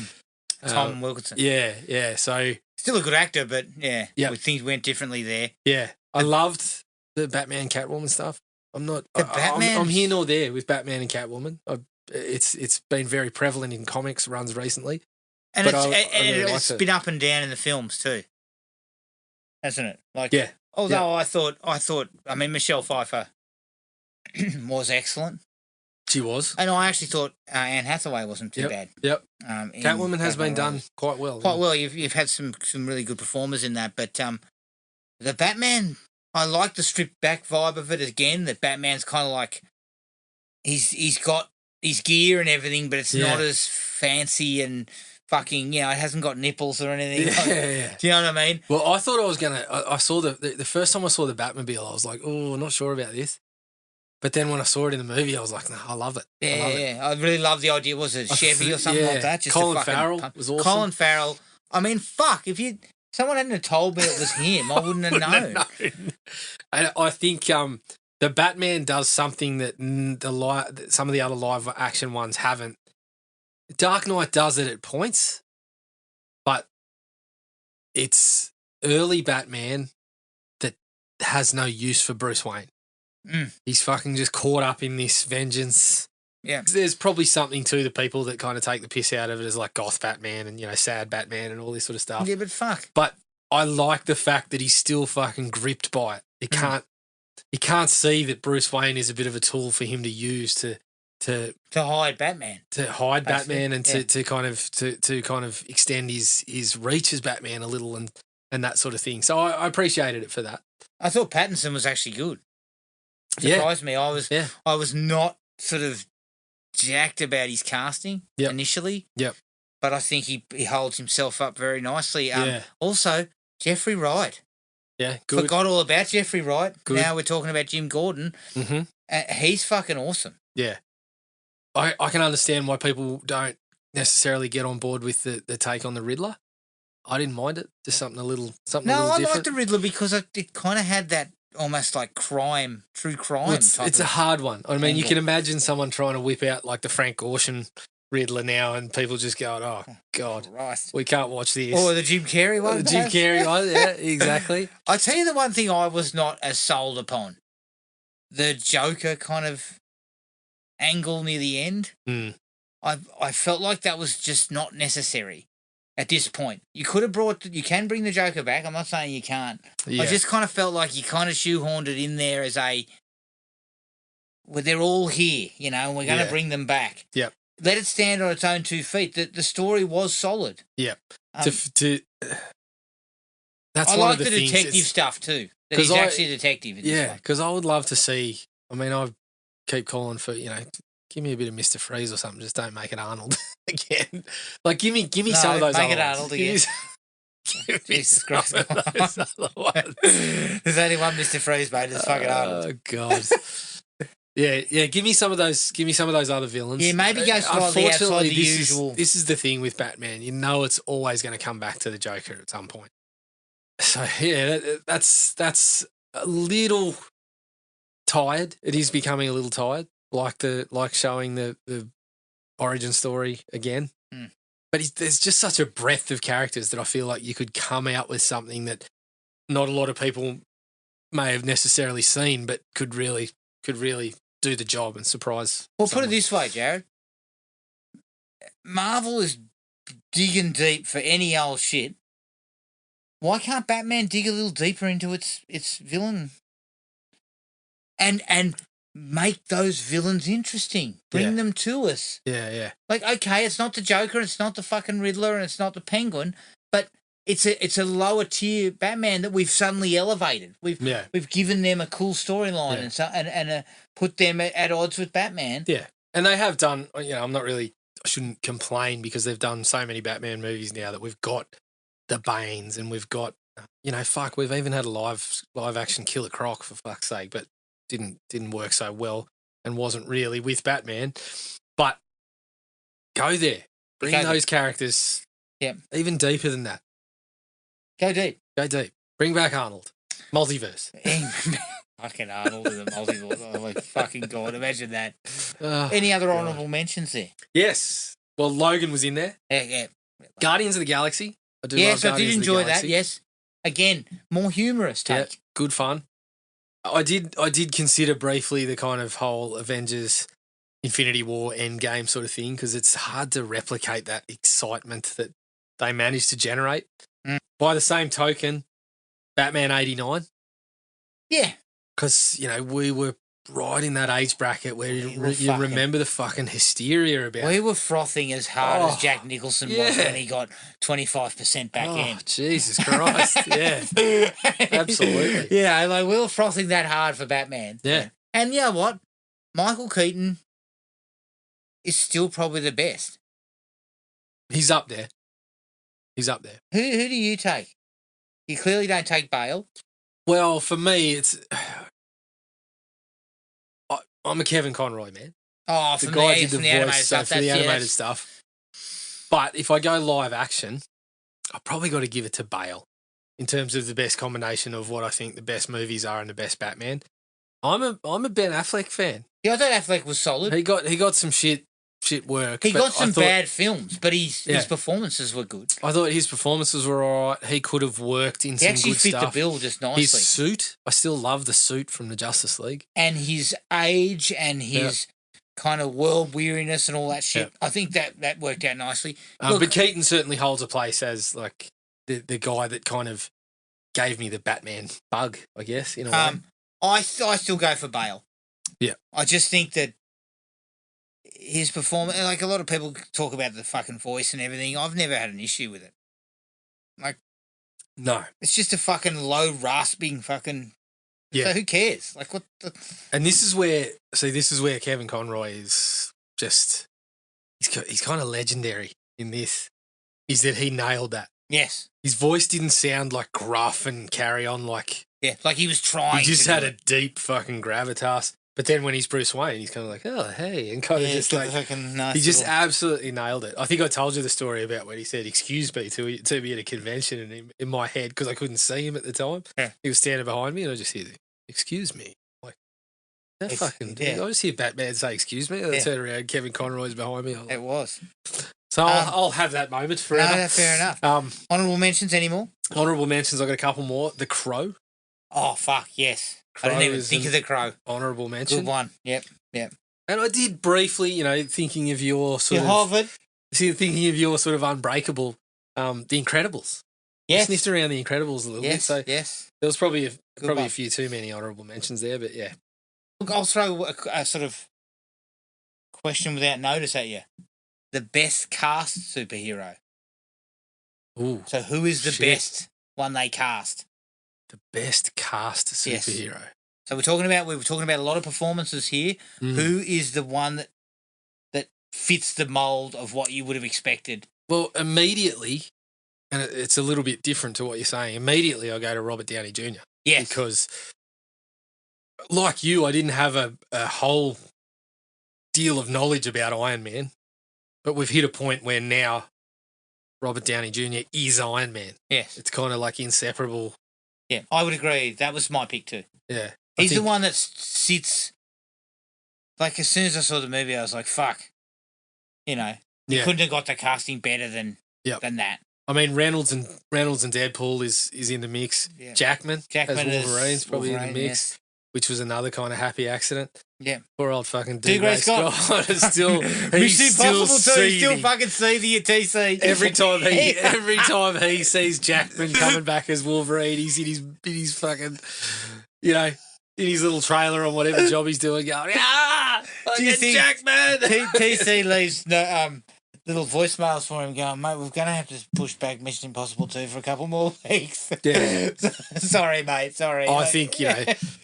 Tom Wilkinson. Yeah. So Still a good actor, but yeah, Yeah. things went differently there. yeah, I loved the Batman Catwoman stuff. Batman- I'm here nor there with Batman and Catwoman. It's been very prevalent in comics runs recently. And But it's, I really it's liked it. been up and down in the films too, hasn't it? Like, Yeah. Although I thought, I mean, Michelle Pfeiffer was excellent, She was. and I actually thought Anne Hathaway wasn't too bad. Yep. In Catwoman has Batman been done Rise. quite well. Quite well. You've had some really good performers in that, but the Batman, I like the stripped back vibe of it again. That Batman's kind of like he's got his gear and everything, but it's Yeah. not as fancy and fucking, you know, it hasn't got nipples or anything. Yeah. Do you know what I mean? Well, I thought I was gonna. I saw the first time I saw the Batmobile, I was like, oh, not sure about this. But then when I saw it in the movie, I was like, no, I love it. I love it. Yeah. I really love the idea. Was it Chevy or something like that? Just a Colin fucking Farrell pump. was awesome. Colin Farrell. I mean, fuck. If someone hadn't have told me it was him, I wouldn't have known. And I think the Batman does something that some of the other live action ones haven't. Dark Knight does it at points, but it's early Batman that has no use for Bruce Wayne. He's fucking just caught up in this vengeance. Yeah. There's probably something to the people that kind of take the piss out of it as like goth Batman and, you know, sad Batman and all this sort of stuff. Yeah, but fuck. But I like the fact that he's still fucking gripped by it. He can't see that Bruce Wayne is a bit of a tool for him to use to hide Batman. To hide Basically, Batman and yeah. to kind of extend his reach as Batman a little and that sort of thing. So I appreciated it for that. I thought Pattinson was actually good. Yeah. Surprised me. I Yeah. was not sort of jacked about his casting Yep. initially. Yep. But I think he holds himself up very nicely. Yeah. Also, Jeffrey Wright. Yeah, good. Forgot all about Jeffrey Wright. Good. Now we're talking about Jim Gordon. Mm-hmm. He's fucking awesome. Yeah. I can understand why people don't necessarily get on board with the take on the Riddler. I didn't mind it. Just something a little No, I different. like the Riddler because it kind of had that almost like true crime. Well, it's type a of hard one. I mean, you angle. can imagine someone trying to whip out like the Frank Gorshin Riddler now, and people just going, "Oh God, Christ. we can't watch this." Or the Jim Carrey one. The Jim perhaps? Carrey one, yeah, exactly. I tell you the one thing I was not as sold upon. The Joker kind of angle near the end. Mm. I felt like that was just not necessary at this point. You could have you can bring the Joker back. I'm not saying you can't. Yeah. I just kind of felt like you kind of shoehorned it in there as well, they're all here, you know, and we're going to Yeah. bring them back. Yep. Let it stand on its own 2 feet. The story was solid. Yeah. Um, That's I one like of the things. detective stuff too. That 'Cause he's I- actually a detective in this Yeah, one. because I would love to see. I mean, I keep calling for, you know, give me a bit of Mr. Freeze or something. Just don't make it Arnold again. Like, give me No, some of those. make other it ones. Arnold Give me again. some- give me Jesus some Christ. of those other ones. There's only one Mr. Freeze, mate. It's fucking Arnold. Oh God. Yeah. Give me some of those. Give me some of those other villains. Yeah, maybe go slightly outside the usual. This is the thing with Batman. You know, it's always going to come back to the Joker at some point. So yeah, that's a little tired. It is becoming a little tired, like showing the origin story again. Mm. But there's just such a breadth of characters that I feel like you could come out with something that not a lot of people may have necessarily seen, but could really do the job and surprise. Well, someone. put it this way, Jared. Marvel is digging deep for any old shit. Why can't Batman dig a little deeper into its villain and make those villains interesting? Bring them to us. Yeah. Like, okay, it's not the Joker, it's not the fucking Riddler, and it's not the Penguin, but it's a lower tier Batman that we've suddenly elevated. We've given them a cool storyline and put them at odds with Batman. Yeah, and they have done. You know, I shouldn't complain because they've done so many Batman movies now that we've got the Banes and we've got, we've even had a live action Killer Croc for fuck's sake, but didn't work so well and wasn't really with Batman. But go there, bring those characters, even deeper than that. Go deep. Bring back Arnold. Multiverse. Fucking Arnold in the multiverse. Oh my fucking God, imagine that. Any other honourable mentions there? Yes. Well, Logan was in there. Yeah. Guardians of the Galaxy. I did enjoy that, yes. Again, more humorous take. Yeah, good fun. I did consider briefly the kind of whole Avengers Infinity War Endgame sort of thing because it's hard to replicate that excitement that they managed to generate. Mm. By the same token, Batman 89. Yeah. Because, we were right in that age bracket where you remember the fucking hysteria about it. We were frothing as hard as Jack Nicholson was when he got 25% back in. Jesus Christ. Yeah. Absolutely. Yeah, like we were frothing that hard for Batman. Yeah. And you know what? Michael Keaton is still probably the best. He's up there. Who do you take? You clearly don't take Bale. Well, for me, it's... I'm a Kevin Conroy man. Oh, the guy did the voice stuff, for the animated stuff. But if I go live action, I've probably got to give it to Bale in terms of the best combination of what I think the best movies are and the best Batman. I'm a Ben Affleck fan. Yeah, I thought Affleck was solid. He got some shit work. He got some bad films, but his performances were good. I thought his performances were all right. He could have worked in some good stuff. He actually fit the bill just nicely. His suit, I still love the suit from the Justice League. And his age and his kind of world weariness and all that shit. I think that worked out nicely. But Keaton certainly holds a place as like the guy that kind of gave me the Batman bug, I guess, in a way. I still go for Bale. Yeah. I just think that his performance, like a lot of people talk about the fucking voice and everything. I've never had an issue with it. Like, no, it's just a fucking low rasping fucking. Yeah. So who cares? Like what? And this is where Kevin Conroy is just. He's kind of legendary in this. Is that he nailed that? Yes. His voice didn't sound like gruff and carry on like. Yeah, like he was trying. He just had a deep fucking gravitas. But then when he's Bruce Wayne, he's kind of like, oh, hey, and kind of just like, nice he just absolutely nailed it. I think I told you the story about when he said, excuse me, to me at a convention, and in my head, because I couldn't see him at the time, he was standing behind me, and I just hear, excuse me. Like, that fucking dude. I just hear Batman say, excuse me, and I turn around, Kevin Conroy's behind me. It was. So I'll have that moment forever. No, fair enough. Honourable mentions anymore? Honourable mentions, I've got a couple more. The Crow. Oh, fuck, yes. I didn't even think of The Crow. Honourable mention. Good one. Yep. And I did briefly, thinking of your sort thinking of your sort of Unbreakable, The Incredibles. Yes. Sniffed around The Incredibles a little bit. So yes. There was probably a few too many honourable mentions there, but yeah. Look, I'll throw a sort of question without notice at you. The best cast superhero. Ooh. So who is the best one they cast? The best cast superhero. Yes. So we were talking about a lot of performances here. Who is the one that fits the mold of what you would have expected? Well, immediately, and it's a little bit different to what you're saying. Immediately, I go to Robert Downey Jr. Yes, because like you, I didn't have a whole deal of knowledge about Iron Man, but we've hit a point where now Robert Downey Jr. is Iron Man. Yes. It's kind of like inseparable. Yeah, I would agree. That was my pick too. Yeah. He's the one that sits. Like, as soon as I saw the movie, I was like, fuck. You know, you couldn't have got the casting better than that. I mean, Reynolds and Deadpool is in the mix. Yeah. Jackman as Wolverine's probably in the mix, yeah. which was another kind of happy accident. Yeah. Poor old fucking Dougray Scott. Scott. is still, Mission Impossible 2, he's still fucking seething at TC. Every time he sees Jackman coming back as Wolverine, he's in his fucking, you know, in his little trailer on whatever job he's doing, going, Do you think Jackman? TC leaves little voicemails for him going, mate, we're going to have to push back Mission Impossible 2 for a couple more weeks. Yeah. Sorry, mate. Sorry. I think, you know,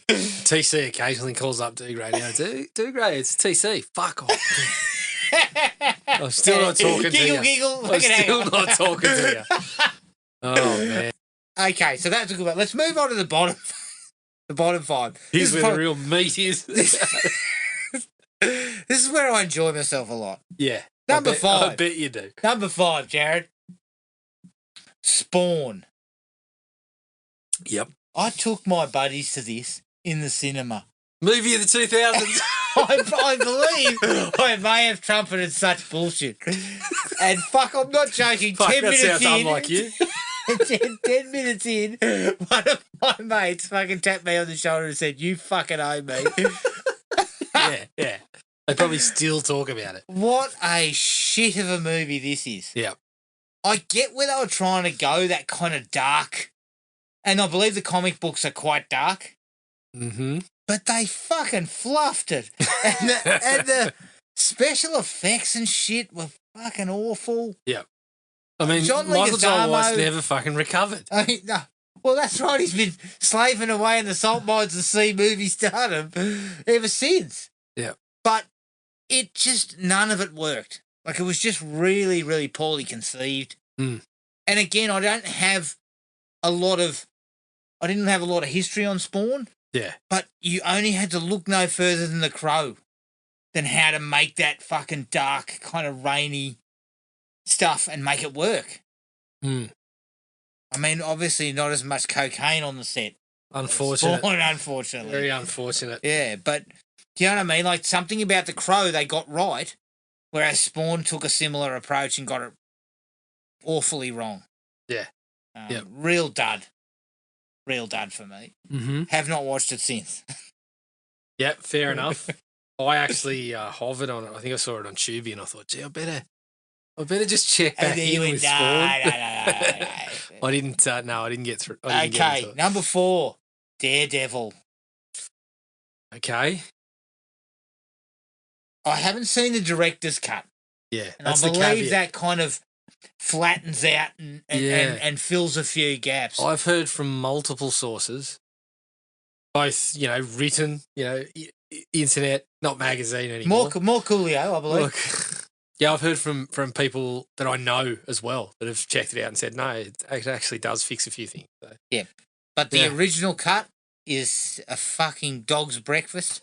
TC occasionally calls up Dougray now. Dougray, it's TC. Fuck off. I'm still not talking to you. Giggle. I'm still not talking to you. Oh, man. Okay, so that's a good one. Let's move on to the bottom. The bottom 5. Here's where the real meat is. This is where I enjoy myself a lot. Yeah. Number 5. I bet you do. Number 5, Jared. Spawn. Yep. I took my buddies to this in the cinema. Movie of the 2000s. I believe I may have trumpeted such bullshit. And fuck, I'm not joking. Fuck, 10 that minutes sounds in. unlike you. 10 minutes in, one of my mates fucking tapped me on the shoulder and said, "You fucking owe me." Yeah. They probably still talk about it. What a shit of a movie this is. Yeah. I get where they were trying to go, that kind of dark. And I believe the comic books are quite dark. Mm-hmm. But they fucking fluffed it. And the special effects and shit were fucking awful. Yeah. I mean, John Michael J. Leguizamo- White's never fucking recovered. I mean, no. Well, that's right. He's been slaving away in the salt mines of C movie stardom ever since. Yeah. But it just, none of it worked. Like, it was just really, really poorly conceived. Mm. And again, I didn't have a lot of history on Spawn. Yeah. But you only had to look no further than The Crow than how to make that fucking dark, kind of rainy stuff and make it work. Mm. I mean, obviously not as much cocaine on the set. Unfortunate. Spawn, unfortunately. Very unfortunate. Yeah, but do you know what I mean? Like, something about The Crow they got right, whereas Spawn took a similar approach and got it awfully wrong. Yeah. Yep. Real dud. Real dud for me. Mm-hmm. Have not watched it since. Yep, fair enough. I actually hovered on it. I think I saw it on Tubi and I thought, gee, I better just check back in with Spawn. No. I didn't. I didn't get through. I didn't get Okay, into it. number 4, Daredevil. Okay. I haven't seen the director's cut, Yeah, and that's I the believe caveat. that kind of flattens out and fills a few gaps. I've heard from multiple sources, both written, internet, not magazine anymore. More Coolio, I believe. Look, yeah, I've heard from people that I know as well that have checked it out and said no, it actually does fix a few things. So. Yeah, but the Yeah. original cut is a fucking dog's breakfast.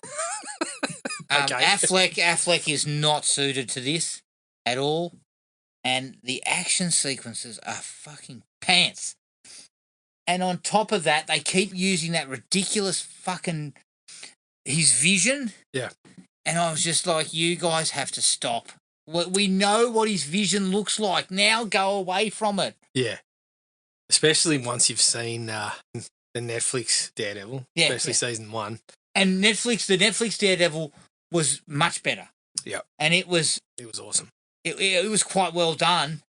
Okay. Affleck is not suited to this at all, and the action sequences are fucking pants. And on top of that, they keep using that ridiculous fucking his vision. Yeah. And I was just like, you guys have to stop. We know what his vision looks like. Now go away from it. Yeah. Especially once you've seen the Netflix Daredevil, especially season 1. And the Netflix Daredevil was much better. Yeah. And it was awesome. It was quite well done.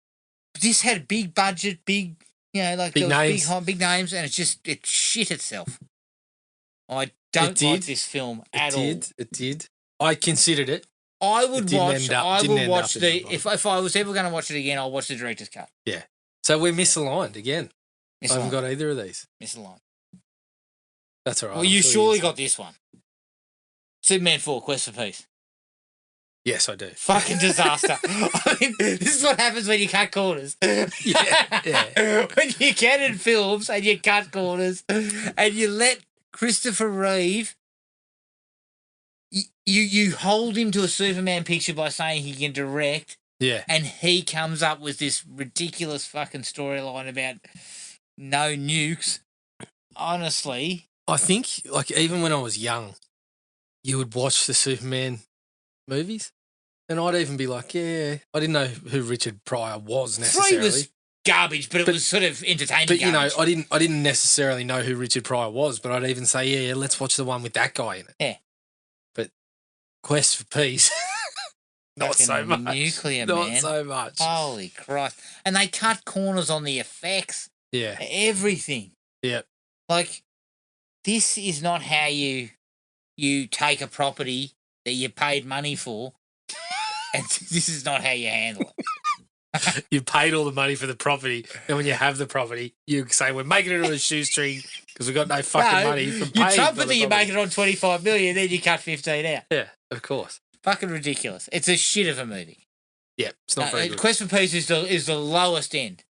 This had big budget, big Big there was names. big names, and it shit itself. I don't like this film at all. It did. I considered it. I would didn't watch. end up- I didn't would end watch up in the the if I was ever going to watch it again, I'll watch the director's cut. Yeah. So we're misaligned again. Miss I haven't Line. got either of these. Miss Line. That's all right. Well, I'm you sure surely you- got this one. Superman 4, Quest for Peace. Yes, I do. Fucking disaster. I mean, this is what happens when you cut corners. Yeah. When you get in films and you cut corners and you let Christopher Reeve you hold him to a Superman picture by saying he can direct, Yeah. and he comes up with this ridiculous fucking storyline about no nukes. Honestly, I think, like, even when I was young, you would watch the Superman movies, and I'd even be like, yeah, I didn't know who Richard Pryor was necessarily. 3 was garbage, but it was sort of entertaining. But you know, garbage. I didn't necessarily know who Richard Pryor was, but I'd even say, yeah, let's watch the one with that guy in it. Yeah. But Quest for Peace, not Fucking so much. Nuclear, not man. so much. Holy Christ! And they cut corners on the effects, Yeah. everything. Yeah. Like, this is not how you take a property that you paid money for, and this is not how you handle it. You paid all the money for the property, and when you have the property, you say, we're making it on a shoestring because we've got no fucking money from You paying trump for it the that you property. make it on 25 million, then you cut 15 out. Yeah, of course. Fucking ridiculous. It's a shit of a movie. Yeah, it's not very good. Quest for Peace is the lowest end.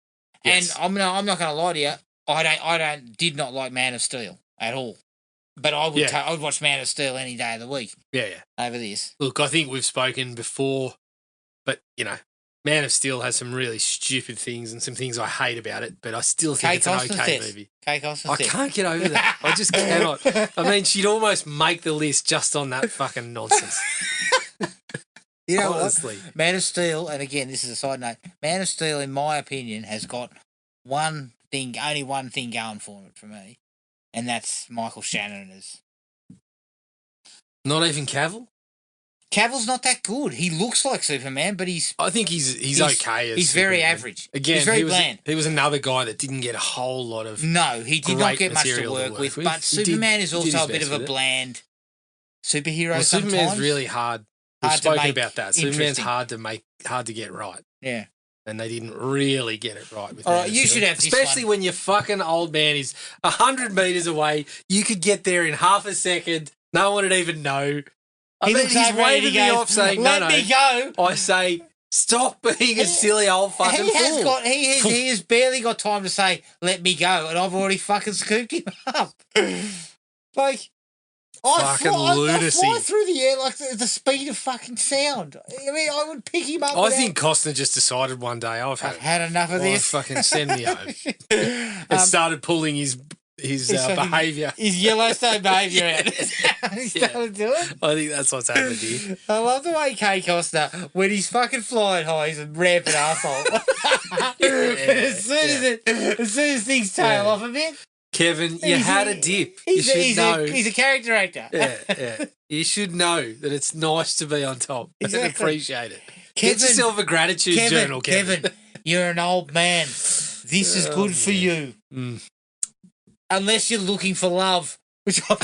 Yes. And I'm not going to lie to you. I did not like Man of Steel at all. But I would I would watch Man of Steel any day of the week. Yeah. Over this. Look, I think we've spoken before, but, you know, Man of Steel has some really stupid things and some things I hate about it, but I still think it's an okay movie. Kate Costner's I death. can't get over that. I just cannot. I mean, she'd almost make the list just on that fucking nonsense. You know Honestly. what? Man of Steel, and again, this is a side note, Man of Steel, in my opinion, has got only one thing going for it for me, and that's Michael Shannon as... Not even Cavill? Cavill's not that good. He looks like Superman, but I think he's okay as he's very Superman. average. Again, he's very he was, bland. He was another guy that didn't get a whole lot of... No, he did not great get much to material work with, but He Superman is did also his a bit best of a with it. bland superhero Well, sometimes. Superman's really hard. We've Hard to spoken make about that. Superman's interesting. hard to get right. Yeah. And they didn't really get it right with All Man right, of you Steel. should have this Especially one. when your fucking old man is 100 metres away. You could get there in half a second. No one would even know. I mean, looks he's over and waving he me goes, off saying, "Let no. me go." I say, stop being a silly old fucking He has fool. got he has barely got time to say "let me go," and I've already fucking scooped him up. Like, I Fucking lunacy. fly through the air like the speed of fucking sound. I mean, I would pick him up. I think Costner just decided one day, I've I've had enough of oh, this. fucking send me home. And started pulling his fucking- behaviour. His Yellowstone behaviour out. He started doing. I think that's what's happened here. I love the way Kate Costner, when he's fucking flying high, he's a rampant asshole. as soon as things tail off a bit, Kevin, you had a dip. You should know. He's a character actor. Yeah. You should know that it's nice to be on top and Exactly. appreciate it. Kevin, Get yourself a gratitude journal, Kevin. You're an old man. This is good for you. Mm. Unless you're looking for love, which Well,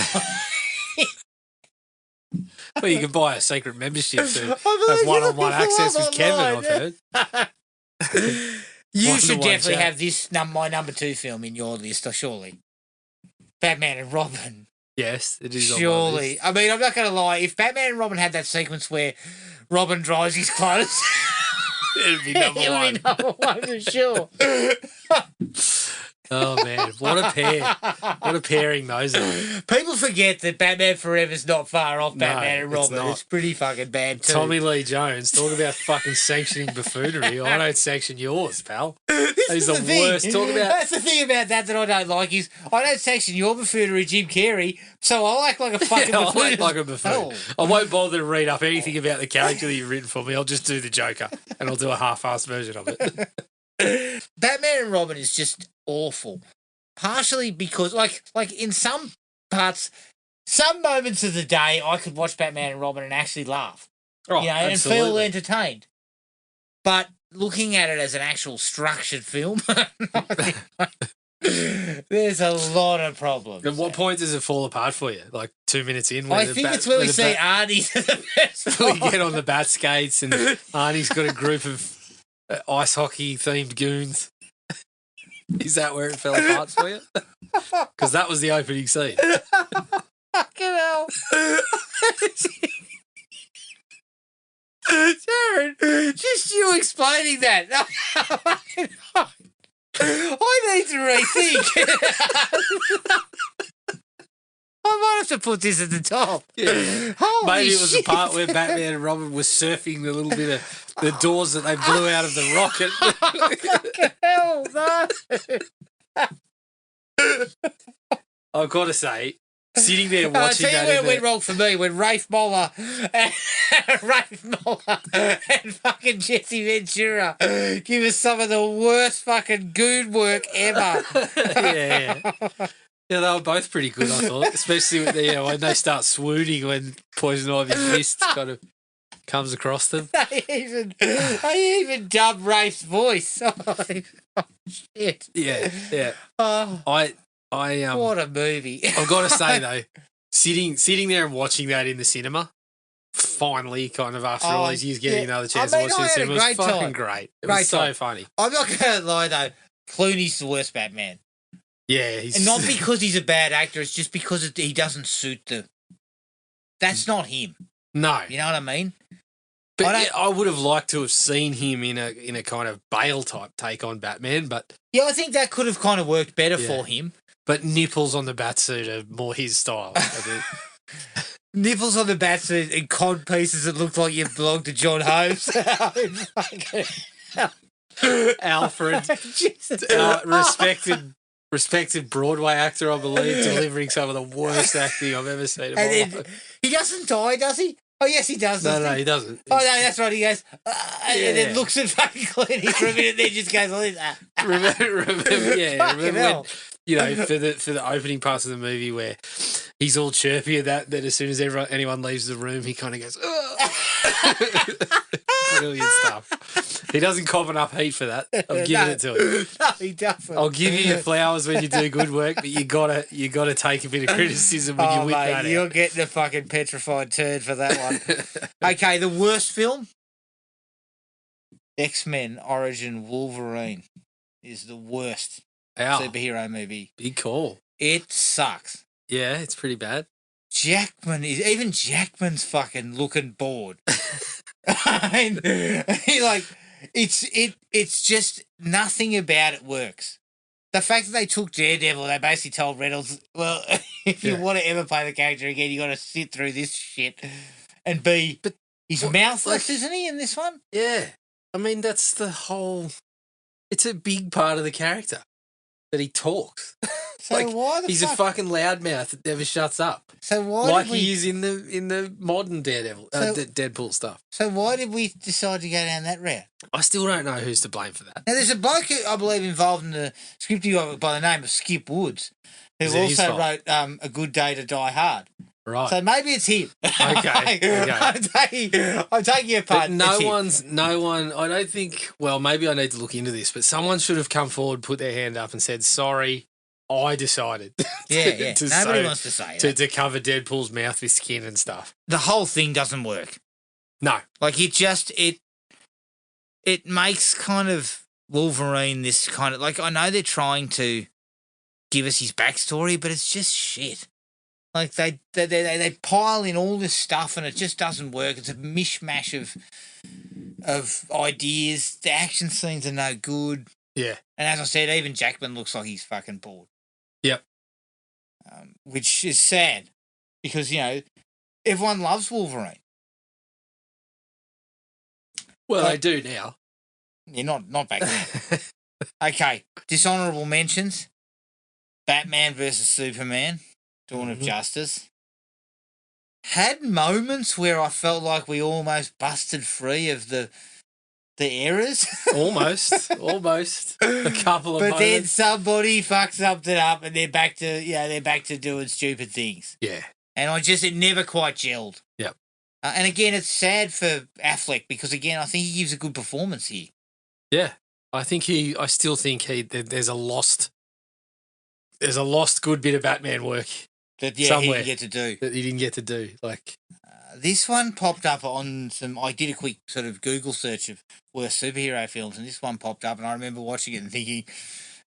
you can buy a secret membership to have one-on-one access with Kevin, I've heard. You should One-to-one definitely chat. have this my number 2 film in your list, surely. Batman and Robin. Yes, it is. Surely. I mean, I'm not going to lie. If Batman and Robin had that sequence where Robin dries his clothes, It'd be number it one. would be number 1 for sure. Oh, man. What a pair. What a pairing those are. People forget that Batman Forever's not far off No, Batman and it's Robin. not. It's pretty fucking bad too. Tommy Lee Jones, talk about fucking sanctioning buffoonery. I don't sanction yours, pal. He's the worst. Talk about... That's the thing about that I don't like is I don't sanction your buffoonery, Jim Carrey, so I act like a fucking I buffoon. act like a buffoon. Oh. I won't bother to read up anything about the character that you've written for me. I'll just do the Joker, and I'll do a half-assed version of it. Batman and Robin is just awful. Partially because, like in some parts, some moments of the day, I could watch Batman and Robin and actually laugh, Oh, and feel entertained. But looking at it as an actual structured film, there's a lot of problems. At what point does it fall apart for you? Like 2 minutes in? I think it's where we see Arnie to the best. We get on the bat skates and Arnie's got a group of ice hockey themed goons. Is that where it fell apart for you? Because that was the opening scene. Fucking hell. Sharon, just you explaining that. I need to rethink. I might have to put this at the top. Yeah. Holy Maybe it was the shit. part where Batman and Robin were surfing the little bit of the doors that they blew out of the rocket. Fucking hell, no. I've got to say, sitting there I'll watching tell you that. where in it went the- wrong for me when Rafe Moller and fucking Jesse Ventura give us some of the worst fucking goon work ever. yeah. Yeah, they were both pretty good, I thought. Especially when they start swooning when Poison Ivy's mist kind of comes across them. They even dubbed Rafe's voice. Oh, shit. Yeah. Oh, I what a movie. I've got to say though, sitting there and watching that in the cinema, finally, kind of after all these years, getting another chance I mean, to watch I it in had the a cinema was great fucking time. great. It Great was so time. funny. I'm not going to lie, though. Clooney's the worst Batman. Yeah, he's And not because he's a bad actor, it's just because he doesn't suit the... That's not him. no. You know what I mean? But I don't- I would have liked to have seen him in a kind of Bale type take on Batman, but Yeah, I think that could have kind of worked better Yeah. for him. nipples on the Batsuit are more his style. I think. Nipples on the batsuit and cod pieces that looked like you belonged to John Holmes. Alfred, Jesus. respected Broadway actor, I believe, delivering some of the worst acting I've ever seen in my And then life. he doesn't die, does he? Oh, yes, he does. No, doesn't no, he? he doesn't. Oh, no, that's right. He goes, and then Yeah. looks at fucking Clooney for a minute, and then just goes like this. Remember hell. when, for the opening parts of the movie where he's all chirpy and that as soon as anyone leaves the room, he kind of goes, "Ugh." Brilliant stuff. He doesn't cop enough heat for that. I'm giving it to him. No, he doesn't. I'll give you your flowers when you do good work, but you gotta take a bit of criticism when you Oh, whip mate, that you're out. getting a fucking petrified turd for that one. Okay, the worst film? X-Men Origin Wolverine is the worst Ow, superhero movie. big call. It sucks. Yeah, it's pretty bad. Even Jackman's fucking looking bored. I mean, it's just nothing about it works. The fact that they took Daredevil, they basically told Reynolds, well, if you Yeah. want to ever play the character again, you got to sit through this shit and be. But he's what- mouthless, like- isn't he, in this one? Yeah, I mean that's the whole. It's a big part of the character that he talks. So Like, why the He's fuck? a fucking loudmouth that never shuts up, So why like did we? he is in the modern Daredevil, So- Deadpool stuff. So why did we decide to go down that route? I still don't know who's to blame for that. Now, there's a bloke who I believe involved in the scripting of it by the name of Skip Woods, who Is it his also fault? wrote A Good Day to Die Hard. Right. So maybe it's him. Okay. I'm taking your part. But no It's him. one, I don't think, well, maybe I need to look into this, but someone should have come forward, put their hand up and said, sorry, I decided Yeah. to Nobody say- wants to say to, that. to cover Deadpool's mouth with skin and stuff. The whole thing doesn't work. No. Like it makes kind of Wolverine this kind of like I know they're trying to give us his backstory, but it's just shit. Like they pile in all this stuff and it just doesn't work. It's a mishmash of ideas. The action scenes are no good. Yeah. And as I said, even Jackman looks like he's fucking bored. Yep. Which is sad because, everyone loves Wolverine. Well, But- they do now. Yeah, not back then. Okay, dishonorable mentions. Batman versus Superman, Dawn of Mhm. Justice. Had moments where I felt like we almost busted free of the errors. Almost. A couple of But then moments. somebody fucks something up and they're back to doing stupid things. Yeah. And it never quite gelled. Yep. And again, it's sad for Affleck because again, I think he gives a good performance here. Yeah. I still think there's a lost good bit of Batman work That Somewhere. he didn't get to do. that he didn't get to do. Like, This one popped up on I did a quick sort of Google search of worst superhero films, and this one popped up, and I remember watching it and thinking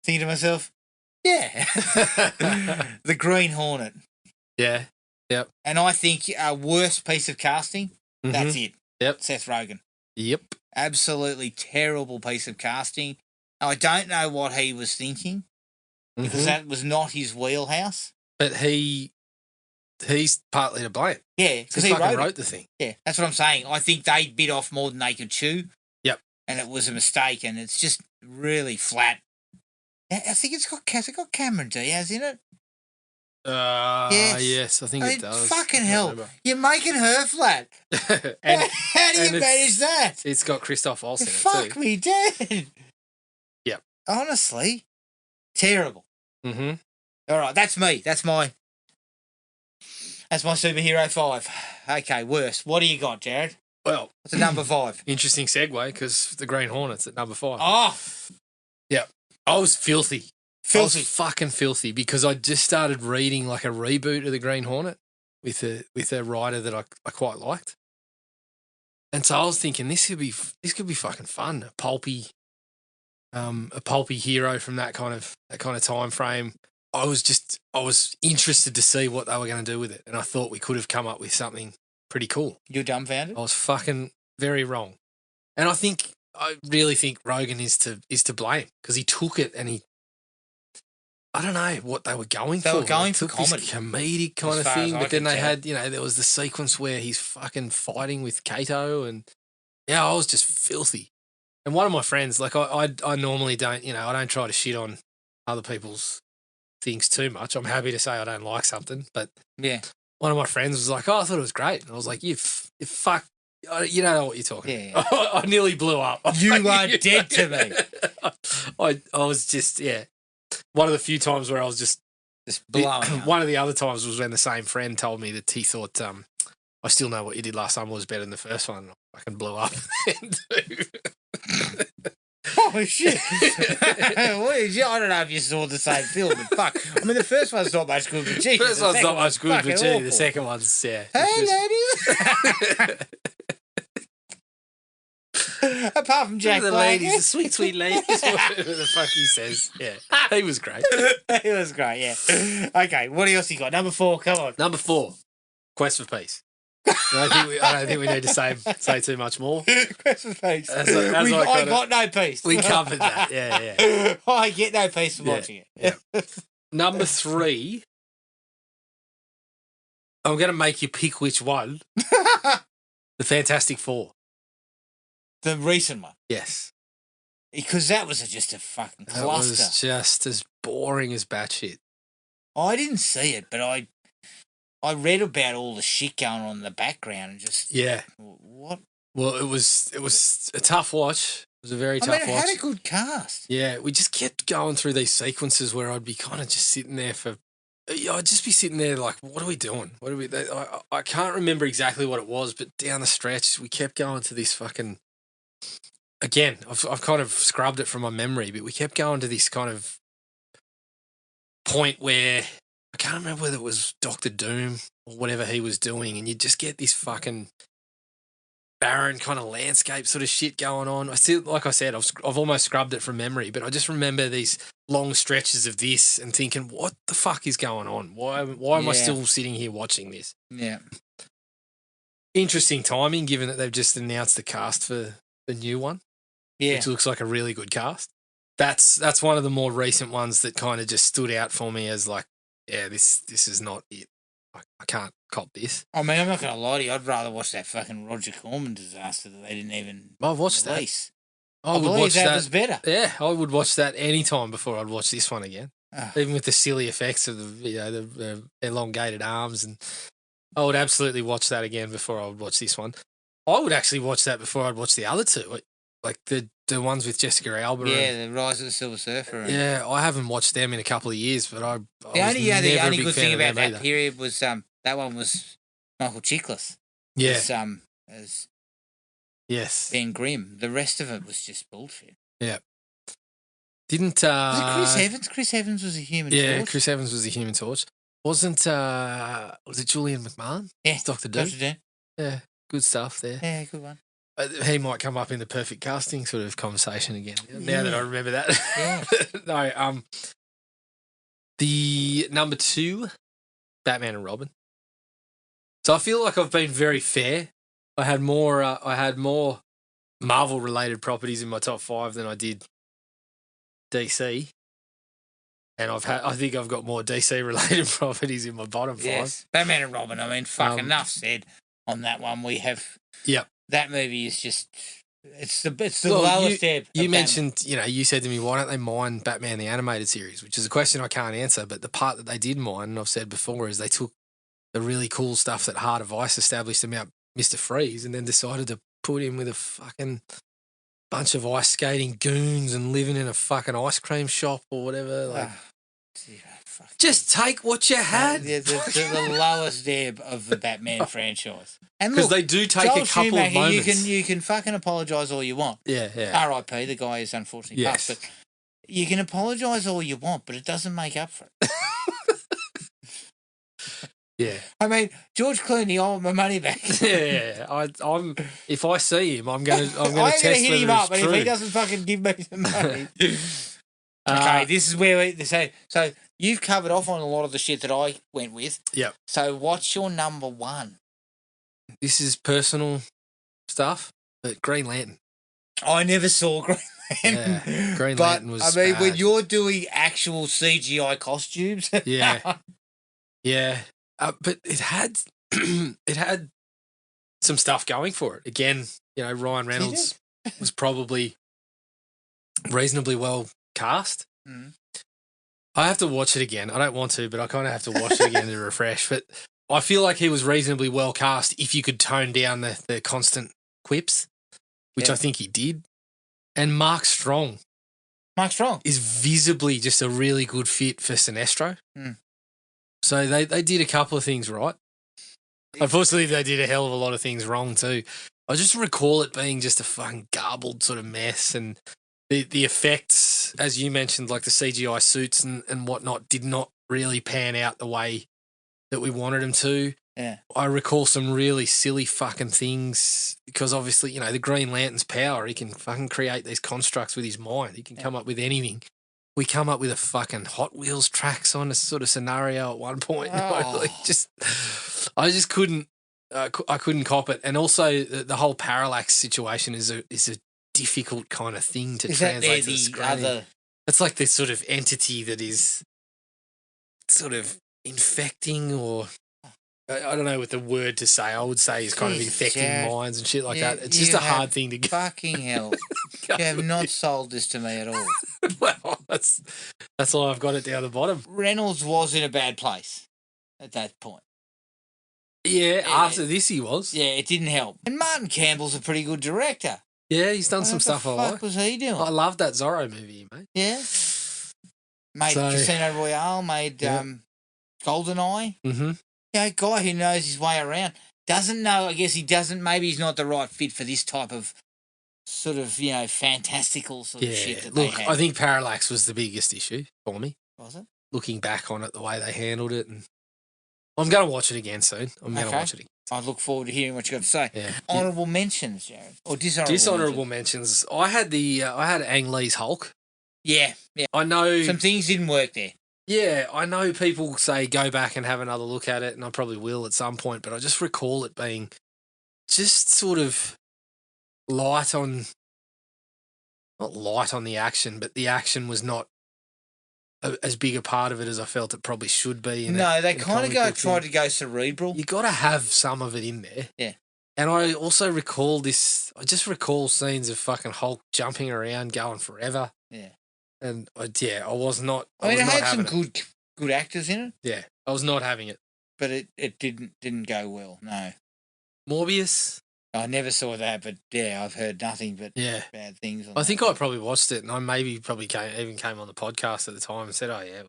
to myself, yeah, The Green Hornet. yeah. And I think worst piece of casting, that's it. Yep. Seth Rogen. Yep. Absolutely terrible piece of casting. I don't know what he was thinking because Mhm. that was not his wheelhouse. But he he's partly to blame. Yeah, because He he fucking wrote it. wrote the thing. Yeah, that's what I'm saying. I think they bit off more than they could chew. Yep. And it was a mistake, and it's just really flat. I think has it got Cameron Diaz in it? Yes, I think it does. Fucking I hell. remember. You're making her flat. and How do you and manage that? it's got Christoph Waltz in it Fuck too. me dead. Yep. Honestly. Terrible. Mm-hmm. All right, that's me. That's my superhero 5. Okay, worse. What do you got, Jared? Well, What's a number 5? interesting segue because the Green Hornets at number 5. Oh, I was filthy. I filthy. was fucking filthy because I just started reading like a reboot of the Green Hornet with a writer that I quite liked, and so I was thinking this could be fucking fun. A pulpy hero from that kind of time frame. I was interested to see what they were going to do with it, and I thought we could have come up with something pretty cool. You're dumbfounded? I was fucking very wrong, and I really think Rogan is to blame because he took it and I don't know what they were going for. They were going for took this comedy. comedic kind As of far as thing, I but then can they tell. had, there was the sequence where he's fucking fighting with Kato, and yeah, I was just filthy. And one of my friends, like I normally don't, I don't try to shit on other people's things too much. I'm happy to say I don't like something, but Yeah. one of my friends was like, "Oh, I thought it was great," and I was like, "You fuck." You don't know what you're talking Yeah. about. I nearly blew up. You are dead to me. I was just, one of the few times where I was just blowing up. One of the other times was when the same friend told me that he thought, I still know what you did last time was better than the first one. I fucking blew up. Oh, shit. What did you? I don't know if you saw the same film, but fuck. I mean, the first one's not much good, but gee. First the one's second not much good, but fucking gee, awful. the second one's, yeah. Hey, ladies. Apart from Jack the Black. ladies, the sweet, sweet ladies, whatever the fuck he says. Yeah, he was great. It was great, yeah. Okay, what else you got? Number 4, come on. Number 4, Quest for Peace. I don't think we need to say too much more. Christmas peace. As I I got no peace. We covered that. Yeah. I get no peace from Yeah, watching it. Number 3, I'm going to make you pick which one. The Fantastic Four. The recent one. Yes. Because that was just a fucking That was cluster. just as boring as batshit. I didn't see it, but I read about all the shit going on in the background and just Yeah. what? Well, it was a tough watch. It was a very I tough mean, it watch. had a good cast. Yeah, we just kept going through these sequences where I'd be kind of just sitting there I'd just be sitting there like, what are we doing? What are we? I can't remember exactly what it was, but down the stretch, we kept going to this fucking. Again, I've kind of scrubbed it from my memory, but we kept going to this kind of point where I can't remember whether it was Doctor Doom or whatever he was doing, and you just get this fucking barren kind of landscape sort of shit going on. I still, like I said, I've almost scrubbed it from memory, but I just remember these long stretches of this and thinking, what the fuck is going on? Why am I still sitting here watching this? Yeah. Interesting timing, given that they've just announced the cast for the new one, which looks like a really good cast. That's one of the more recent ones that kind of just stood out for me as like, yeah, this is not it. I can't cop this. I mean, I'm not going to lie to you. I'd rather watch that fucking Roger Corman disaster that they didn't even I've watched release. I would believe watch that that. was better. Yeah, I would watch that any time before I'd watch this one again. Oh. Even with the silly effects of the elongated arms, and I would absolutely watch that again before I would watch this one. I would actually watch that before I'd watch the other two, like the ones with Jessica Alba. Yeah, the Rise of the Silver Surfer. And Yeah, I haven't watched them in a couple of years, but I the only big good fan thing of about them that either. period was that one was Michael Chiklis. Yeah, As yes. Ben Grimm. The rest of it was just bullshit. Didn't Was it Chris Evans? Chris Evans was a human. Yeah, Torch? Chris Evans was the Human Torch. Wasn't was it Julian McMahon? Yeah, It's Dr. Doom. Dr. Doom. Yeah, good stuff there. Yeah, good one. He might come up in the perfect casting sort of conversation again. Now that I remember that. Yeah. No, the number 2, Batman and Robin. So I feel like I've been very fair. I had more Marvel related properties in my top 5 than I did DC. And I think I've got more DC related properties in my bottom five. Yes. Batman and Robin. I mean, fuck, Um, enough said on that one. We have. Yep. That movie is just. It's the Well, lowest ebb. You of mentioned, you said to me, why don't they mine Batman the animated series? Which is a question I can't answer. But the part that they did mine, and I've said before, is they took the really cool stuff that Heart of Ice established about Mr. Freeze, and then decided to put him with a fucking bunch of ice skating goons and living in a fucking ice cream shop or whatever. Like, fuck. just take what you had. Yeah, the lowest ebb of the Batman franchise. And Because look, they do take Joel a couple Schumacher, of moments. You can fucking apologise all you want. Yeah. R.I.P. The guy is unfortunately Yes. passed, but you can apologise all you want, but it doesn't make up for it. Yeah. I mean, George Clooney, I want my money back. Yeah. I'm. If I see him, I'm gonna I'm test gonna hit whether him up, it's and true. if he doesn't fucking give me some money. Okay, this is where we say. So you've covered off on a lot of the shit that I went with. Yep. So what's your number one? This is personal stuff, but Green Lantern. I never saw Green Lantern. Yeah, Green but, Lantern was I mean, when bad. you're doing actual CGI costumes. Yeah. Yeah. But it had some stuff going for it. Again, Ryan Reynolds was probably reasonably well cast. Mm. I have to watch it again. I don't want to, but I kind of have to watch it again to refresh. But I feel like he was reasonably well cast if you could tone down the constant quips, which Yeah. I think he did. And Mark Strong is visibly just a really good fit for Sinestro. Mm. So they did a couple of things right. Unfortunately, they did a hell of a lot of things wrong too. I just recall it being just a fucking garbled sort of mess, and the effects, as you mentioned, like the CGI suits and whatnot, did not really pan out the way that we wanted them to. Yeah. I recall some really silly fucking things because obviously, the Green Lantern's power, he can fucking create these constructs with his mind. He can come up with anything. We come up with a fucking Hot Wheels tracks on a sort of scenario at one point. Oh. I just couldn't. I couldn't cop it, and also the whole parallax situation is a difficult kind of thing to translate to the screen. It's like this sort of entity that is sort of infecting, or I don't know what the word to say. I would say is kind of infecting minds and shit like that. It's just a hard thing to get. Fucking hell. You have not sold this to me at all. Well, that's why I've got it down the bottom. Reynolds was in a bad place at that point. Yeah, after this he was. Yeah, it didn't help. And Martin Campbell's a pretty good director. Yeah, he's done some stuff I like. What the fuck was he doing? I love that Zorro movie, mate. Yeah. Made Casino Royale, made GoldenEye. Mm-hmm. Yeah, a guy who knows his way around. Doesn't know, I guess he doesn't, maybe he's not the right fit for this type of sort of, fantastical sort of shit that they had. I think Parallax was the biggest issue for me. Was it? Looking back on it, the way they handled it. And I'm going to watch it again soon. I'm going to watch it again. I look forward to hearing what you got to say. Yeah. Honourable mentions, Jared. Or dishonourable Dishonourable mentions. I had Ang Lee's Hulk. Yeah. I know some things didn't work there. Yeah, I know people say go back and have another look at it, and I probably will at some point, but I just recall it being just sort of not light on the action, but the action was not as big a part of it as I felt it probably should be. They kind of tried to go cerebral. You got to have some of it in there. Yeah. And I also recall scenes of fucking Hulk jumping around, going forever. Yeah. And I was not. It had some good actors in it. Yeah, I was not having it. But it didn't go well. No. Morbius. I never saw that, but yeah, I've heard nothing but bad things. I think I probably watched it, and I probably came on the podcast at the time and said, "Oh yeah."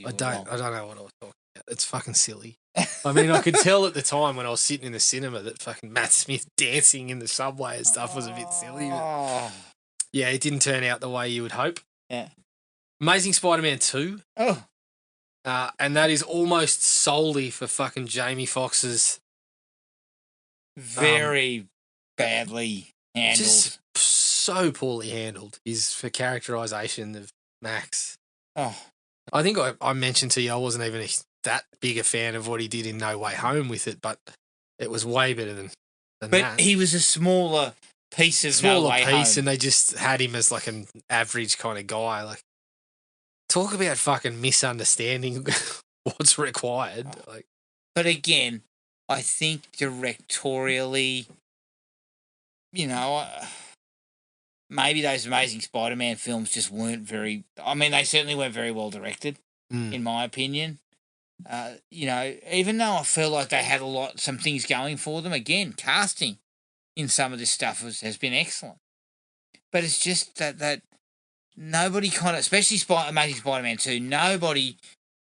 I don't know what I was talking about. It's fucking silly. I mean, I could tell at the time when I was sitting in the cinema that fucking Matt Smith dancing in the subway and stuff was a bit silly. But yeah, it didn't turn out the way you would hope. Yeah. Amazing Spider-Man 2. Oh. And that is almost solely for fucking Jamie Foxx's very badly handled. Just so poorly handled is for characterization of Max. Oh. I think I mentioned to you I wasn't even that big a fan of what he did in No Way Home with it, but it was way better than that. But he was a smaller piece of No Way Home. And they just had him as like an average kind of guy. Like talk about fucking misunderstanding what's required. Like, But again, I think directorially, maybe those Amazing Spider-Man films just weren't very. I mean, they certainly weren't very well directed, in my opinion. Even though I feel like they had some things going for them. Again, casting in some of this stuff has been excellent, but it's just that nobody kind of, especially Amazing Spider-Man 2, nobody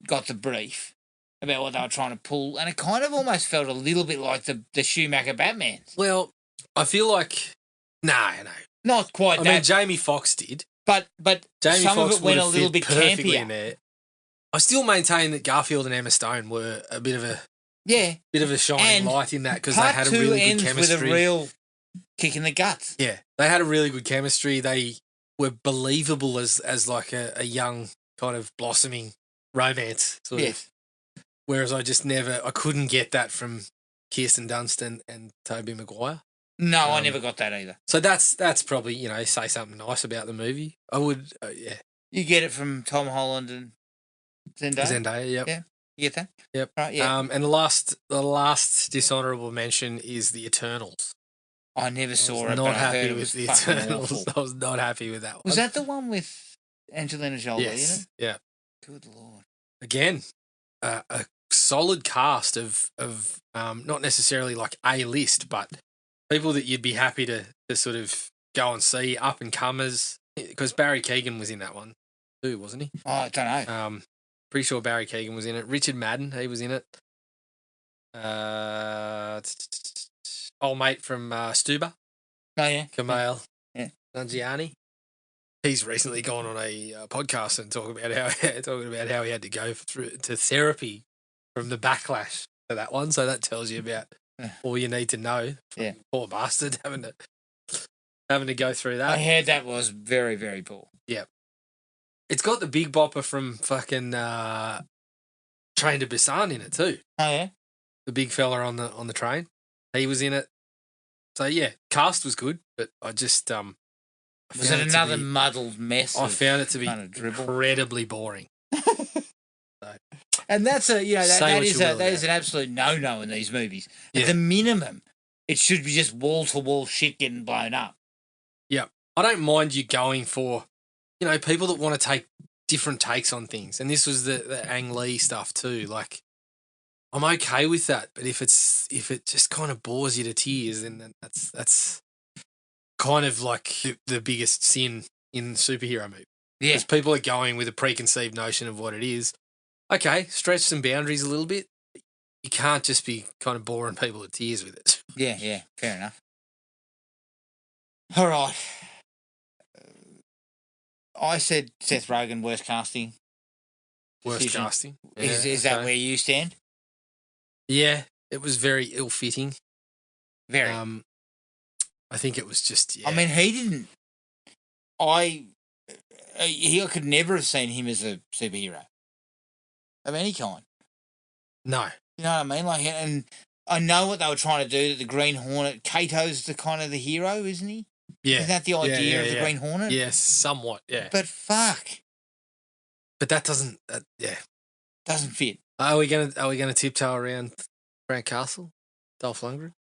got the brief about what they were trying to pull, and it kind of almost felt a little bit like the Schumacher Batmans. well, I feel like no. Not quite I that, mean, Jamie Foxx did. but Jamie some Foxx of it went a would have little fit bit perfectly in campier. there. I still maintain that Garfield and Emma Stone were a bit of a Yeah, shining And light in that because they part had a two really good ends chemistry. with a real kick in the guts. Yeah, they had a really good chemistry. They were believable as like a young kind of blossoming romance sort Yes. of. Whereas I couldn't get that from Kirsten Dunst and Tobey Maguire. No, I never got that either. So that's probably say something nice about the movie. I would yeah. You get it from Tom Holland and Zendaya. Zendaya, yep. Yeah. You get that? Yep. Right, yeah. And the last dishonourable mention is the Eternals. I never saw I was it, not but I heard happy it with was the fucking Eternals. awful. I was not happy with that one. Was that the one with Angelina Jolie in Yes. it? Yeah. Good Lord. Again, a solid cast of not necessarily like A-list, but people that you'd be happy to sort of go and see, up and comers. Because Barry Keoghan was in that one too, wasn't he? Oh, I don't know. Pretty sure Barry Keoghan was in it. Richard Madden, he was in it. Old mate from Stuba, Oh, yeah. Kumail Yeah. Nanjiani. He's recently gone on a podcast and talking about how he had to go through to therapy from the backlash to that one. So that tells you about all you need to know. Yeah. Poor bastard having to go through that. I heard that was very, very poor. Yeah. It's got the big bopper from fucking Train to Busan in it too. Oh, yeah? The big fella on the train. He was in it. So yeah, cast was good, but I just Was it another muddled mess? I found it to be kind of dribble? incredibly boring. And that's Say that what is you will that is about an absolute no in these movies. Yeah. At the minimum, it should be just wall to wall shit getting blown up. Yeah. I don't mind you going for, people that want to take different takes on things. And this was the Ang Lee stuff too. Like, I'm okay with that. But if it just kind of bores you to tears, then that's kind of like the biggest sin in superhero movies. Yeah. Because people are going with a preconceived notion of what it is. Okay, stretch some boundaries a little bit. You can't just be kind of boring people to tears with it. Yeah, fair enough. All right. I said Seth Rogen, worst casting. Worst decision. casting. Is that where you stand? Yeah, it was very ill-fitting. Very. I think it was just. Yeah. I mean, he didn't. I could never have seen him as a superhero of any kind. No. You know what I mean? Like, and I know what they were trying to do. The Green Hornet, Kato's the kind of the hero, isn't he? Yeah. Isn't that the idea of the Green Hornet? Yes, somewhat. Yeah. But fuck, But that doesn't. Yeah. doesn't fit. Are we gonna tiptoe around Frank Castle, Dolph Lundgren,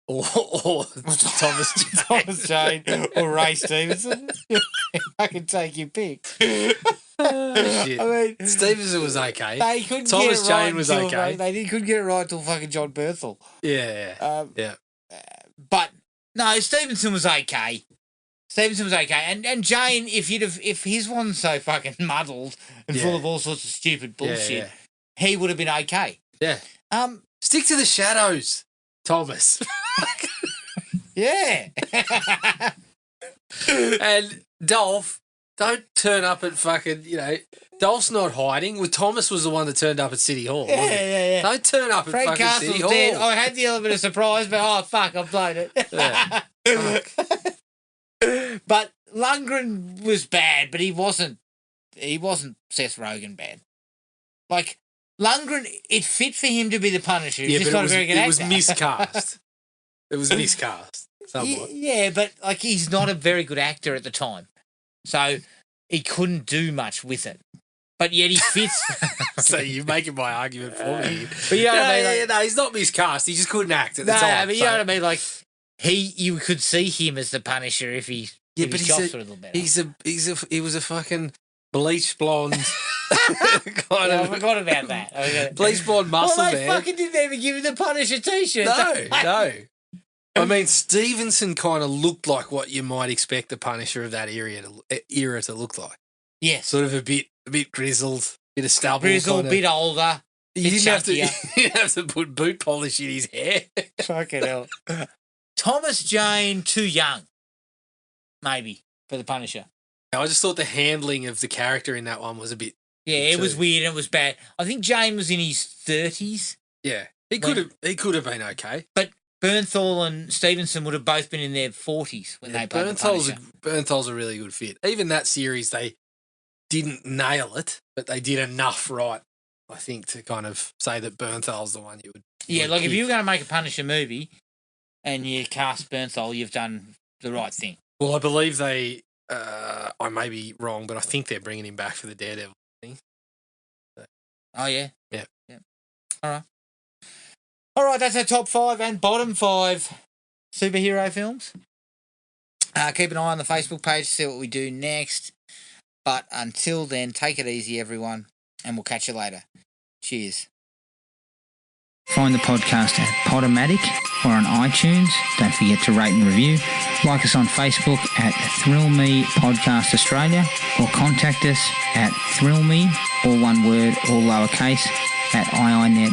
or Thomas Jane? Thomas Jane or Ray Stevenson. I can take your pick. Shit. I mean, Stevenson was okay. they couldn't Thomas get it right Jane was until, okay. They couldn't get it right until fucking John Berthel. Yeah. Yeah. But no, Stevenson was okay. And Jane, if his wasn't so fucking muddled and full Yeah. of all sorts of stupid bullshit, Yeah. he would have been okay. Yeah. Stick to the shadows, Thomas. Yeah. And Dolph, don't turn up at fucking, Dolph's not hiding. Well, Thomas was the one that turned up at City Hall. wasn't he? Yeah. Don't turn up at Frank fucking Castle's City Hall. dead. I had the element of surprise, but oh fuck, I've blown it. Yeah. Fuck. But Lundgren was bad, but he wasn't Seth Rogen bad. Like Lundgren, it fit for him to be the Punisher. He's just not a very good actor. it was miscast. It was miscast somewhat. Yeah, but like he's not a very good actor at the time. So he couldn't do much with it. But yet he fits. So you're making my argument for me. But you know what I mean? Like, No, he's not miscast. He just couldn't act at the no, time. but you know what I mean? Like, you could see him as the Punisher if he but chops a little better. he was a fucking bleach blonde kind I of forgot about that. bleach blonde muscle Well, they man. fucking didn't even give him the Punisher t-shirt. No. I mean, Stevenson kind of looked like what you might expect the Punisher of that era to look like. Yes. Sort of a bit grizzled, bit of stubble. Grizzled, bit older. You bit you didn't have to put boot polish in his hair. Fucking hell. Thomas Jane, too young. Maybe, for the Punisher. I just thought the handling of the character in that one was a bit. Yeah, it was weird and it was bad. I think Jane was in his 30s. Yeah, he could have been okay. But Bernthal and Stevenson would have both been in their 40s when they played the Punisher. Bernthal's a really good fit. Even that series, they didn't nail it, but they did enough right, I think, to kind of say that Bernthal's the one you would. Yeah, like if you were going to make a Punisher movie and you cast Bernthal, you've done the right thing. Well, I believe they. I may be wrong, but I think they're bringing him back for the Daredevil thing. So. Oh yeah, yeah. All right. That's our top 5 and bottom 5 superhero films. Keep an eye on the Facebook page to see what we do next. But until then, take it easy, everyone, and we'll catch you later. Cheers. Find the podcast at Podomatic or on iTunes. Don't forget to rate and review. Like us on Facebook at Thrill Me Podcast Australia or contact us at thrillme, all one word, all lowercase, at iinet.net.au.